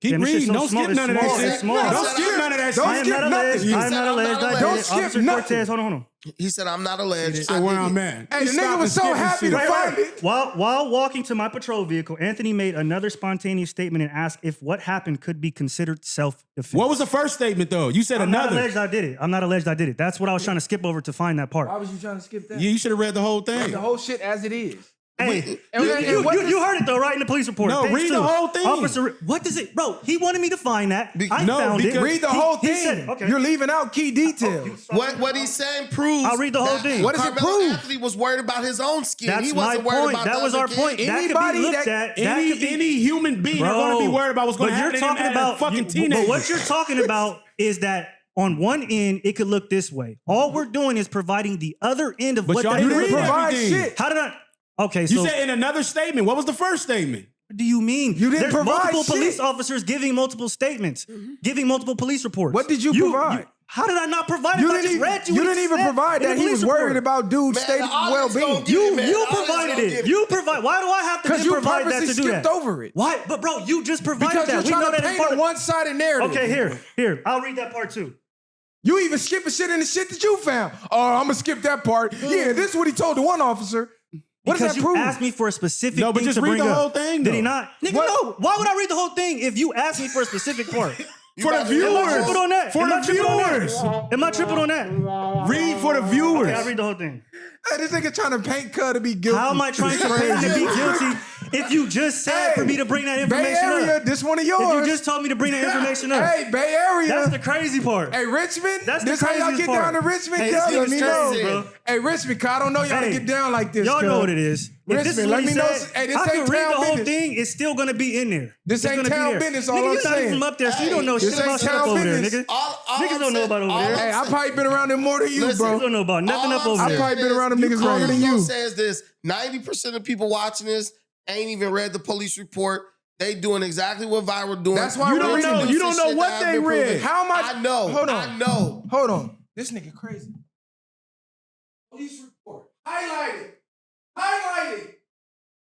Keep Damn, this shit's reading. so Don't small. skip It's none of that small. shit. It's small. Don't skip none of that Don't I shit. am skip not nothing. alleged. He I am said, not "I'm alleged. not I alleged." Don't did it. skip Officer nothing. Cortez, hold on. He said, I'm not alleged. So where I'm at. Hey, the Stop nigga was and so skip happy to this shit. find it. While walking to my patrol vehicle, Anthony made another spontaneous statement and asked if what happened could be considered self-defense. What was the first statement though? You said I'm not another. alleged I did it. I'm not alleged I did it. That's what I was trying to skip over to find that part. Why was you trying to skip that? Yeah, you should have read the whole thing. The whole shit as it is. Hey, And what you heard it though, right? In the police report. No, Page read the 2. whole thing. Officer, what does it, bro? He wanted me to find that. I no, found it. because- Read the whole He thing. said it. Okay. You're leaving out key details. What he's saying proves. I'll read the whole that thing. What does it Carmelo prove? Anthony was worried about his own skin. That's he my wasn't worried point. about That the was other our kid. point. That could Anybody be looked that- at. That could be, Any human being are going to be worried about what's going to happen to them as a fucking teenager. But what you're talking about is that on one end, it could look this way. All we're doing is providing the other end of But what y'all that didn't You could didn't read look like. provide everything. shit. How did I? Okay, You so said in another statement. What was the first statement? what do you mean? You didn't There's provide multiple shit. police officers giving multiple statements, giving multiple police reports. What did you provide? How did I not provide it? You I didn't just even, read you. you what didn't he even said provide in that the he was police worried report. about dude's Man, state the of audience well-being. gonna give it, man. You The audience provided gonna it. give You provide. Why do I have to Because then you provide that purposely to do skipped that? over it. Why? But bro, you just provided Because that. you're We know trying to that is paint part a of- one-sided narrative. Okay, here. I'll read that part too. You even skipping shit in the shit that you found. Oh, I'm gonna skip that part. Yeah, this is what he told the one officer. What Because does that you prove? asked me for a specific No, but thing just to read bring the up. whole thing, Did he though. not? Nigga, What? no. Why would I read the whole thing if you asked me for a specific part? You For the about to- viewers. Am I tripping on that? For Am the I tripping on that? viewers. Am I tripping on that? Read for the viewers. Okay, I'll read the whole thing. Hey, this nigga trying to paint Cud to be guilty. How am I trying to pay him to be guilty if you just said for me to bring that Bay information Area, up? this one of If yours. you just told me to bring that information up. Hey, Bay Area. That's the crazy part. Hey, Richmond. That's the this how y'all craziest get part. down to Richmond? Hey, Cuz, this let me nigga's know. crazy, bro. Hey, Richmond, cuz I don't know y'all Hey, to get down like this. Y'all cuz. know what it is. If this Richmond, is what let he me know. said, Hey, this I ain't can read town the whole business. thing. It's still gonna be in there. This It's ain't gonna be town there. business, all Nigga, I'm you're not even saying. from up there, so you Hey, don't know this shit ain't about stuff town over there, business. nigga. All Niggas I'm don't know saying- about over all there. I'm Hey, I saying- probably been around them more than you, Listen, Niggas bro. don't know about nothing All up I'm over I there. probably been around them you niggas longer than Carlos you. says this: 90% of people watching this ain't even read the police report. They doing exactly what Viral doing. That's why You we're don't reading know. this. You don't know Shit what that they I've been read. proving. How much? I know. Hold on. I know. Hold on. This nigga crazy. Police report. Highlighted. Highlighted.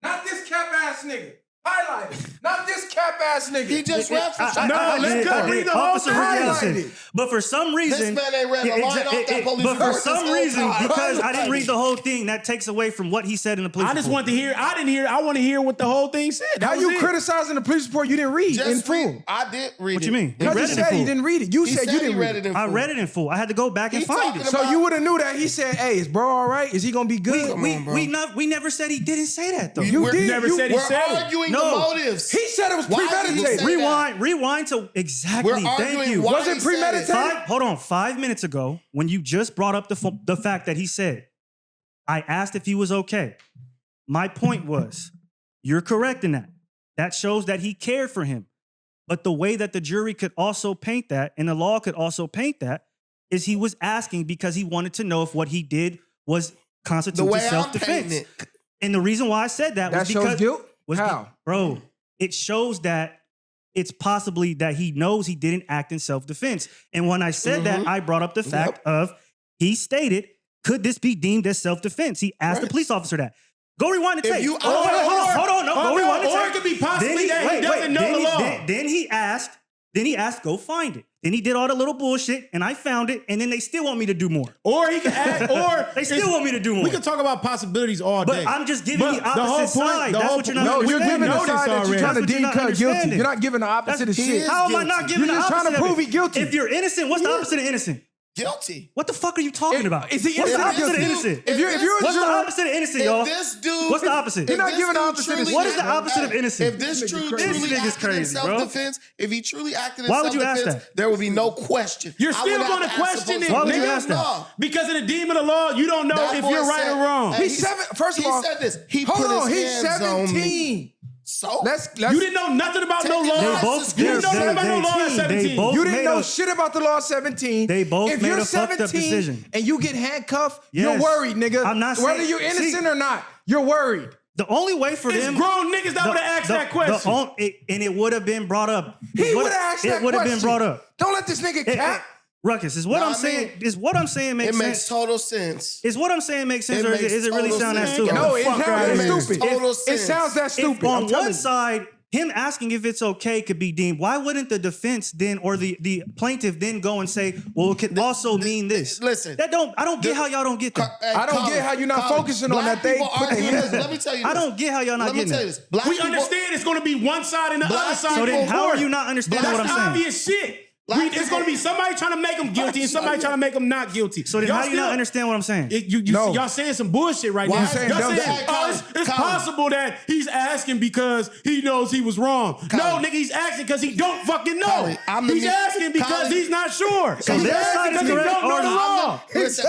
Not this cap ass nigga. Highlighted. Not this cap ass nigga. He just read for No, let's go read the whole Officer Ricky thing. Allison. Highlighted. But for some reason, This man ain't read a line off that police but for report some this whole reason, time. because I didn't read the whole thing, that takes away from what he said in the police I just report. want to hear. I didn't hear. I want to hear what the whole thing said. That How was you it. criticizing the police report you didn't read Just in full? read. I did read What it. you mean? He You Because read you it in said full. you didn't read it. You He said said you he didn't read read it it. in I full. read it in full. I had to go back and He find talking it. So you would have knew that. He said, "Hey, is bro all right? Is he gonna be good?" Come on, bro. We never said he didn't say that though. You We're- did. never You- said he We're said it. arguing No. the motives. He said it was Why did he premeditated. say that? Rewind to exactly. We're Thank arguing you. why Was it he said premeditated? Hold on. 5 minutes ago, when you just brought up the fact that he said, I asked if he was okay. My point was, you're correct in that. That shows that he cared for him. But the way that the jury could also paint that, and the law could also paint that, is he was asking because he wanted to know if what he did was The constitute way I'm self-defense. painting it. And the reason why I said that was That shows because guilt. was How? bro, it shows that it's possibly that he knows he didn't act in self-defense. And when I said that, I brought up the fact of he stated, could this be deemed as self-defense? He asked the police officer that. Go rewind the tape. Hold on. Go rewind the tape. Or it could be possibly that he doesn't know the law. Then he asked, go find it. Then he did all the little bullshit, and I found it, and then they still want me to do more. Or he can ask, or they still want me to do more. We can talk about possibilities all day. But I'm just giving the opposite side. That's what you're not No, you're understanding. giving the side that you're trying to That's what deem you're not Cut guilty. understanding. You're not giving the opposite of shit. How am I not giving the You're just opposite trying to prove of it? he guilty. If you're innocent, what's the opposite of innocent? Guilty. What the fuck are you talking about? Is he What's the innocent or opposite of guilty? innocent? If you're a What's the juror, opposite of innocent, y'all? If this dude, What's the opposite? You're not if giving this the dude opposite of truly What is the acted- opposite of innocent? If this This true nigga truly crazy. acted in Crazy, bro. self-defense, if he truly acted in Why would you ask self-defense, that? there would be no question. You're I still would have going to ask question the it, Why would you nigga. ask that? No. Because in the demon of the law, you don't know That if boy you're right said- or wrong. Hey, He's seven. First of all, he said this. He hold put on. his He's hands on me. 17. So Let's. You didn't know nothing about no Take law. it They back. both You didn't know nothing about no law at 17. You didn't made know a- shit about the law at 17. They both if made you're a fucked up 17 decision. and you get handcuffed, you're Yes. worried, nigga. I'm not Whether saying- you're innocent see- or not, you're worried. The only way for It's them, grown niggas that would have asked that question. and it would have been brought up. He would have asked that question. It would have been brought up. Don't let this nigga cap. Ruckus, is what Nah, I'm I saying. mean, Is what I'm saying makes it makes sense. total sense. Is what I'm saying makes sense, It or makes is it really total sound that sense. stupid? No, it fuck sounds outta that here. stupid. Total It sense. sounds that stupid. If on I'm telling one you. side, him asking if it's okay could be deemed, why wouldn't the defense then or the plaintiff then go and say, well, it could also mean this? Listen. I don't get how y'all don't get that. I don't get how you're not focusing on that. They People put arguing their this. hands- Let me tell you this. I don't get how y'all not Let me getting tell you that. this. Black We people- understand it's going to be one side and the Black other side. people- So then how are court. you not understanding That's what I'm saying? obvious shit. Black It's people- going to be somebody trying to make them guilty and somebody trying to make them not guilty. So then Y'all how do you not still- understand what I'm saying? No. Y'all saying some bullshit right Why now. is saying Y'all dumb saying, shit? oh, it's Colin. possible that he's asking because he knows he was wrong. No, nigga, he's asking because he don't fucking know. Colin, He's asking because Colin. he's not sure. So he's their asking side is because he correct don't know or the not? law. Listen,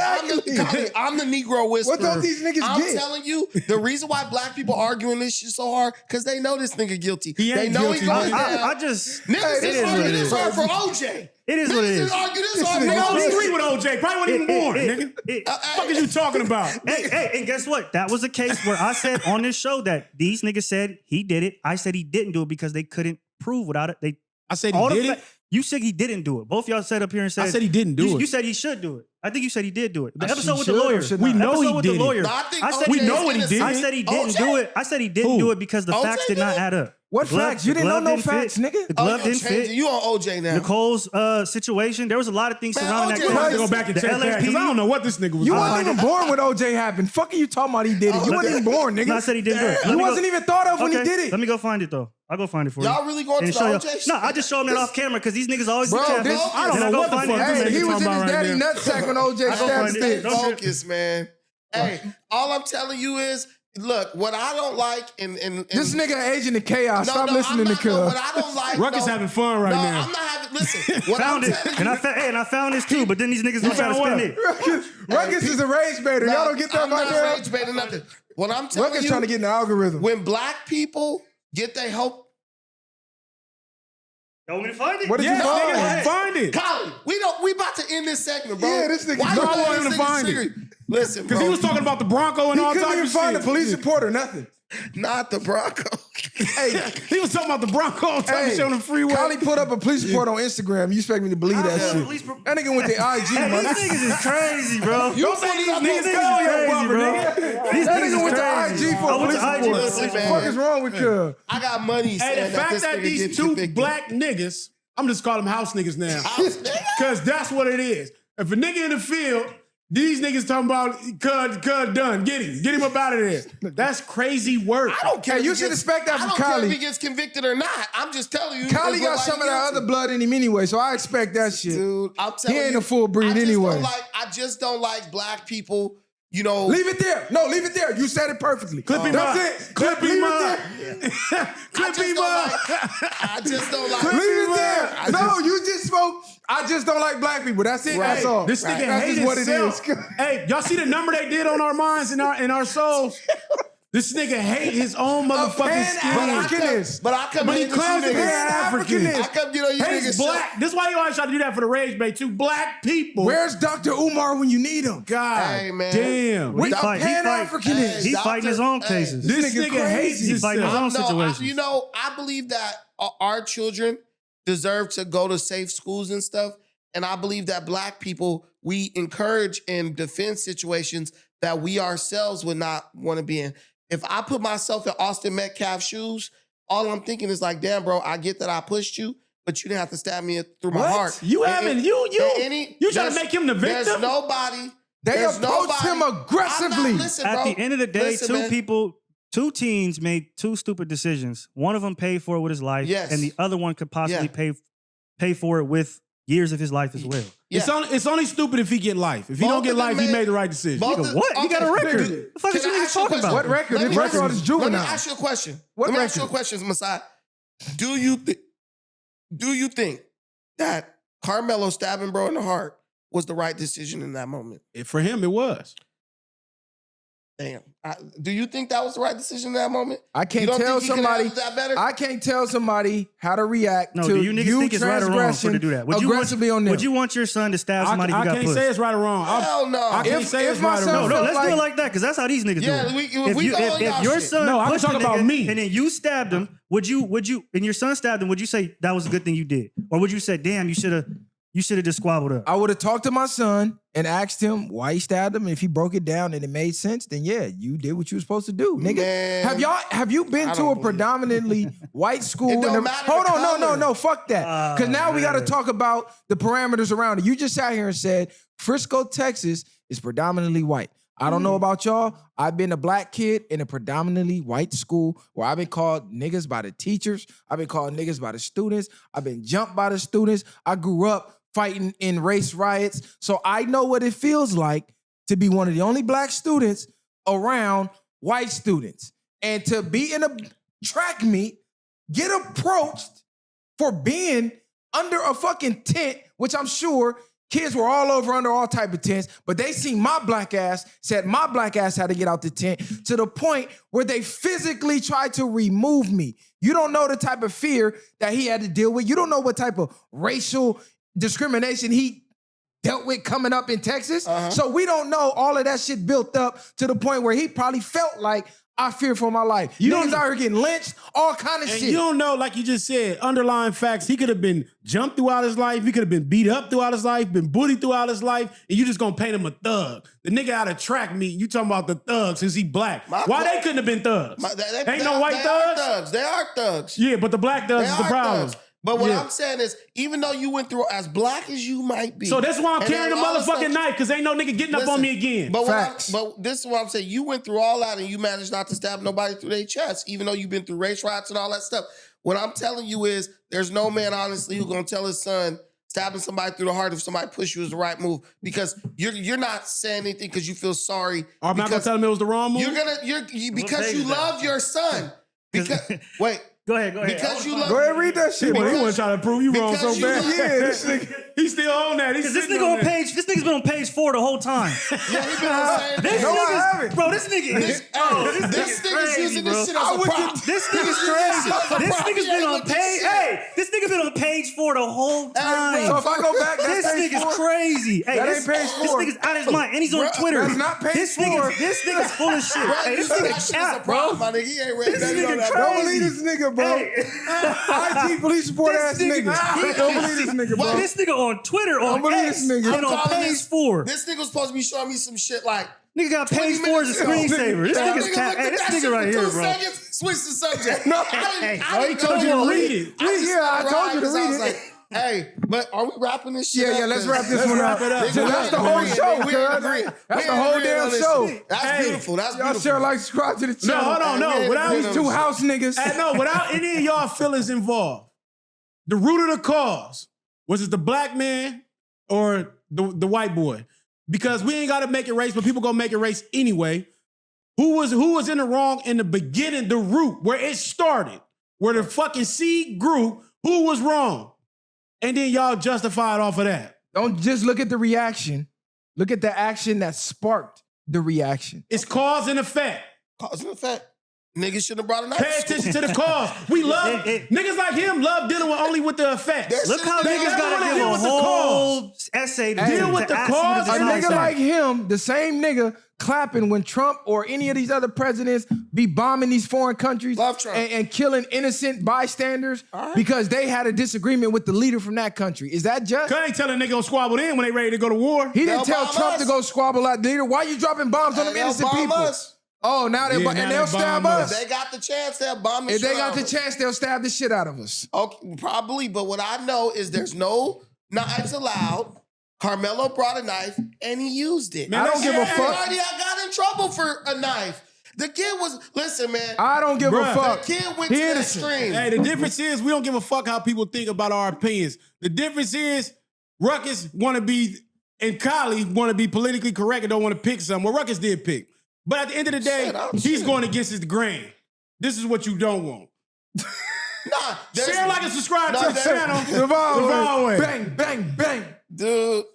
I'm the Negro whisperer. What don't these niggas I'm get? telling you, the reason why black people arguing this shit so hard, because they know this nigga guilty. He They ain't know guilty, he going nigga. down. I just Niggas it just is what argue it this is. hard for OJ. It is what it Niggas is. just argue this hard for Nigga, I don't OJ. agree with OJ. Probably wasn't even born, nigga. What fuck is you talking about? Hey, and guess what? That was a case where I said on this show that these niggas said he did it. I said he didn't do it because they couldn't prove without it. I said all he the did it. You said he didn't do it. Both y'all said up here and said I said he didn't do you, it. You said he should do it. I think you said he did do it. The I episode with should the or lawyer. should We not? know episode he with did the it. lawyer. No, I think I said OJ We is know what he did. innocent. I said he didn't OJ? do it. I said he didn't Who? do it because the OJ facts did not did it? add up. What The glove- facts? You the didn't know glove no didn't facts, fit. nigga. The Oh, glove yo, didn't change it. fit. You on OJ now. Nicole's situation. There was a lot of things Man, surrounding OJ that I'm gonna have case. to go back and The check that because I don't know what this nigga was You doing. wasn't even born when OJ happened. Fuck are you talking about he did it? You wasn't even born, nigga. No, I said he didn't do it. Let You me go- wasn't even thought of when he Okay, did it. Let me go find it though. I'll go find it for Y'all you. really going to And the show you- OJ shit? No, I just show them that off camera because these niggas always Bro, be capping. this- I don't And know go what the find fuck it. this Hey, nigga he was talking in his about right daddy now. nutsack when OJ I go stabbed find it. Stick. Don't trip. Focus, man. Hey, all I'm telling you is, look, what I don't like and This nigga agent of chaos. Stop listening to What Cuz. I don't like. Ruckus having fun right no, now. I'm not having. Listen, what Found I'm it. telling And you. I found this too, but then these niggas don't try to found spend what? it. Ruckus is a rage baiter. Y'all don't get that I'm by not now? rage baiting nothing. What I'm telling Ruckus you, trying to get in the algorithm. when black people get their help, You want me to find it? What did Yeah, you find? nigga, find it. Colin, we about to end this segment, bro. Yeah, this nigga- Why No, you I letting want him this to nigga find it. trigger you? Listen, Because bro. he was talking about the Bronco and He all couldn't types even of find a shit. police report or nothing. Not the Bronco. Hey, He was talking about the Bronco all type of shit on the freeway. Kylie put up a police report on Instagram. You expect me to believe that Yeah, shit? police That nigga went to IG, Hey, man. these niggas is crazy, bro. Don't say these niggas These go niggas is your crazy, bumper, bro. nigga. These That niggas nigga is went to crazy. IG for I a went police to IG. report. Listen, What the man. fuck is wrong with Cuz? I got money. Hey, saying the fact this that nigga these gets two convicted. black niggas, I'm just calling them house niggas now. House nigga? Because that's what it is. If a nigga in the field, these niggas talking about cud done. Get him up out of there. That's crazy work. I don't care. Hey, if you he should gets- expect that I from don't care Kylie. if he gets convicted or not. I'm just telling you. Kylie it got look some of like that guilty. other blood in him anyway, so I expect that shit. Dude, I'm telling you. ain't a full breed I just anyway. I just don't like black people, you know. Leave it there. No, leave it there. You said it perfectly. Clip him That's up. it. Clip Leave him it up. there. Clip him up. I just don't like. Leave it there. I No, just- you just spoke. I just don't like black people. That's it. Right. That's all. This nigga That's hate just what it himself. is. Hey, y'all see the number they did on our minds and our souls? This nigga hate his own motherfucking skin. Pan-Africanist. But I come But he here to you claims to be niggas. Pan-African. I come get on you Hates niggas. black. This is why you always try to do that for the rage bait too. Black people. Where's Dr. Umar when you need him? God Hey, man. damn. He fight- he fight- Pan-Africanist. He's fighting his own Hey, cases. This nigga nigga hates crazy. He fighting his himself. own situations. You know, I believe that our children deserve to go to safe schools and stuff. And I believe that black people we encourage and defend situations that we ourselves would not want to be in. If I put myself in Austin Metcalf's shoes, all I'm thinking is like, damn, bro, I get that I pushed you, but you didn't have to stab me through my heart. You haven't. You trying to make him the victim? There's nobody. They approached him aggressively. Listen, At bro. the end of the day, Listen, two teens made two stupid decisions. One of them paid for it with his life, Yes. and the other one could possibly pay for it with years of his life as well. Yeah. It's only stupid if he get life. If he Both don't get of them life, he made- made the right decision. both Nigga, of- what? He got a okay, record. dude, The fuck is can you I niggas ask you a talking question? about? What record? Let His me record ask- is juvenile. Let me ask you a question. What Let me ask you a record? question, Masai. Do you think that Karmelo stabbing bro in the heart was the right decision in that moment? For him, it was. Damn. Do you think that was the right decision in that moment? I You can't don't tell think he could've somebody. handled that better? I can't tell somebody how to react No, to do you niggas think it's right or wrong for transgression to do that? aggressively on them. Would you want your son to stab I somebody if you got can't pussed? say it's right or wrong. Hell no. I can't If- say if it's my right or son wrong. No, felt let's do like- it like that because that's how these niggas Yeah, do it. if we go on if y'all your shit. son No, I can pushed talk a about nigga me. and then you stabbed him, would you and your son stabbed him, would you say that was a good thing you did? Or would you say, damn, you should have just squabbled up? I would have talked to my son and asked him why he stabbed him. If he broke it down and it made sense, then yeah, you did what you were supposed to do, nigga. Man, have you been I to don't a believe predominantly white school? It don't and matter hold the on, color. no, fuck that. Because now we got to man. talk about the parameters around it. You just sat here and said Frisco, Texas is predominantly white. I don't know about y'all. I've been a black kid in a predominantly white school where I've been called niggas by the teachers. I've been called niggas by the students. I've been jumped by the students. I grew up fighting in race riots. So I know what it feels like to be one of the only black students around white students. And to be in a track meet, get approached for being under a fucking tent, which I'm sure kids were all over under all type of tents, but they seen my black ass, said my black ass had to get out the tent to the point where they physically tried to remove me. You don't know the type of fear that he had to deal with. You don't know what type of racial discrimination he dealt with coming up in Texas. So we don't know all of that shit built up to the point where he probably felt like, I fear for my life. You Niggas don't- out here getting lynched, all kind of And shit. you don't know, like you just said, underlying facts. He could have been jumped throughout his life. He could have been beat up throughout his life, been bullied throughout his life, and you just gonna paint him a thug. The nigga out of track meet, you talking about the thugs since he black. Why they couldn't have been thugs? Ain't no white they thugs? Are thugs. They are thugs. Yeah, but the black thugs They is the are problem. thugs. But what Yeah. I'm saying is, even though you went through as black as you might be, So that's why I'm and carrying a then all of a motherfucking sudden- knife, because ain't no nigga getting up on me again. But, Facts. but this is what I'm saying. You went through all that and you managed not to stab nobody through their chest, even though you've been through race riots and all that stuff. What I'm telling you is there's no man, honestly, who's going to tell his son stabbing somebody through the heart if somebody pushed you is the right move, because you're not saying anything because you feel sorry. I'm not gonna because tell him it was the wrong move. because page you is that? love your son. Because wait. Go ahead. Because you love Go ahead, read that shit. He man. wasn't trying to prove you wrong so because you bad. love- Yeah, this nigga. He's still on that. He's Because this sitting nigga on that. page, this nigga's been on page 4 the whole time. Yeah, he been on saying This that. No, I nigga's, haven't. bro, this nigga is, This nigga's using this shit as a prop. This nigga's This crazy. shit- This nigga's been on Look at page. shit. Hey, this nigga been on page 4 the whole So time. if I go back, This that's page nigga's 4. crazy. Hey, That this, ain't page this 4. nigga's out of his mind, and he's on Bruh, Twitter. that's not page this 4. This nigga's full of shit. Bro, Hey, you this see that nigga shit as a cat, prop, bro. my nigga. He ain't read This nothing on nigga that. Don't crazy. believe this nigga, bro. Hey. IG police report ass nigga. Don't believe this nigga, bro. This nigga on Twitter on believe X this nigga. and I'm on calling page this- 4. This nigga was supposed to be showing me some shit like Nigga got 20 page 4 as a minutes ago. screensaver. This That nigga's nigga cat. looked Hey, at this that nigga shit right for here, 2 bro. seconds, switch the subject. No. He told you to read it. I told you to read it. Hey, but are we wrapping this shit up? Yeah, let's 'Cause- wrap this one up. Nigga, That's the whole show, we ain't agreeing. cuz. We That's the ain't whole agreeing damn on this show. shit. That's Hey, beautiful. That's Y'all beautiful. share, like, subscribe to the No, channel. hold on, no. Hey, Without man, These two house niggas. Hey, no, without any of y'all feelings involved, the root of the cause, was it the black man or the white boy? Because we ain't got to make it race, but people gonna make it race anyway. Who was in the wrong in the beginning, the root, where it started, where the fucking seed grew, who was wrong? And then y'all justified off of that. Don't just look at the reaction. Look at the action that sparked the reaction. It's cause and effect. Cause and effect. Niggas shouldn't have brought a knife. Pay attention to the cause. We love niggas like him. Love dealing with only with the effects. Look how They niggas never gotta wanna give deal a with the whole cause. essay to Deal to with the ask you to cause. A decide nigga something. like him, the same nigga clapping when Trump or any of these other presidents be bombing these foreign countries Love Trump. and killing innocent bystanders because they had a disagreement with the leader from that country. Is that just? I ain't telling nigga go squabble in when they ready to go to war. He didn't They'll tell bomb Trump us. to go squabble at the leader. Why you dropping bombs on them They'll innocent bomb people? us. Oh, now they Yeah, and now they'll they stab bomb us. If they got the chance, they'll bomb and If they got the shit chance, they'll stab the shit out of us. Okay, probably, but what I know is there's no knives allowed. Carmelo brought a knife and he used it. Man, I don't give a He fuck. already got in trouble for a knife. The kid was, listen, man. I don't give Bruh. a fuck. The kid went He to the innocent. extreme. Hey, the difference is we don't give a fuck how people think about our opinions. The difference is Ruckus want to be and Kylie want to be politically correct and don't want to pick something. Well, Ruckus did pick. But at the end of the day, Shit, I'm he's shit. going against his grain. This is what you don't want. Nah, there's- Share, like, and subscribe No, to the there's- channel. Revolve. Revolve. Bang, bang, bang. Dude.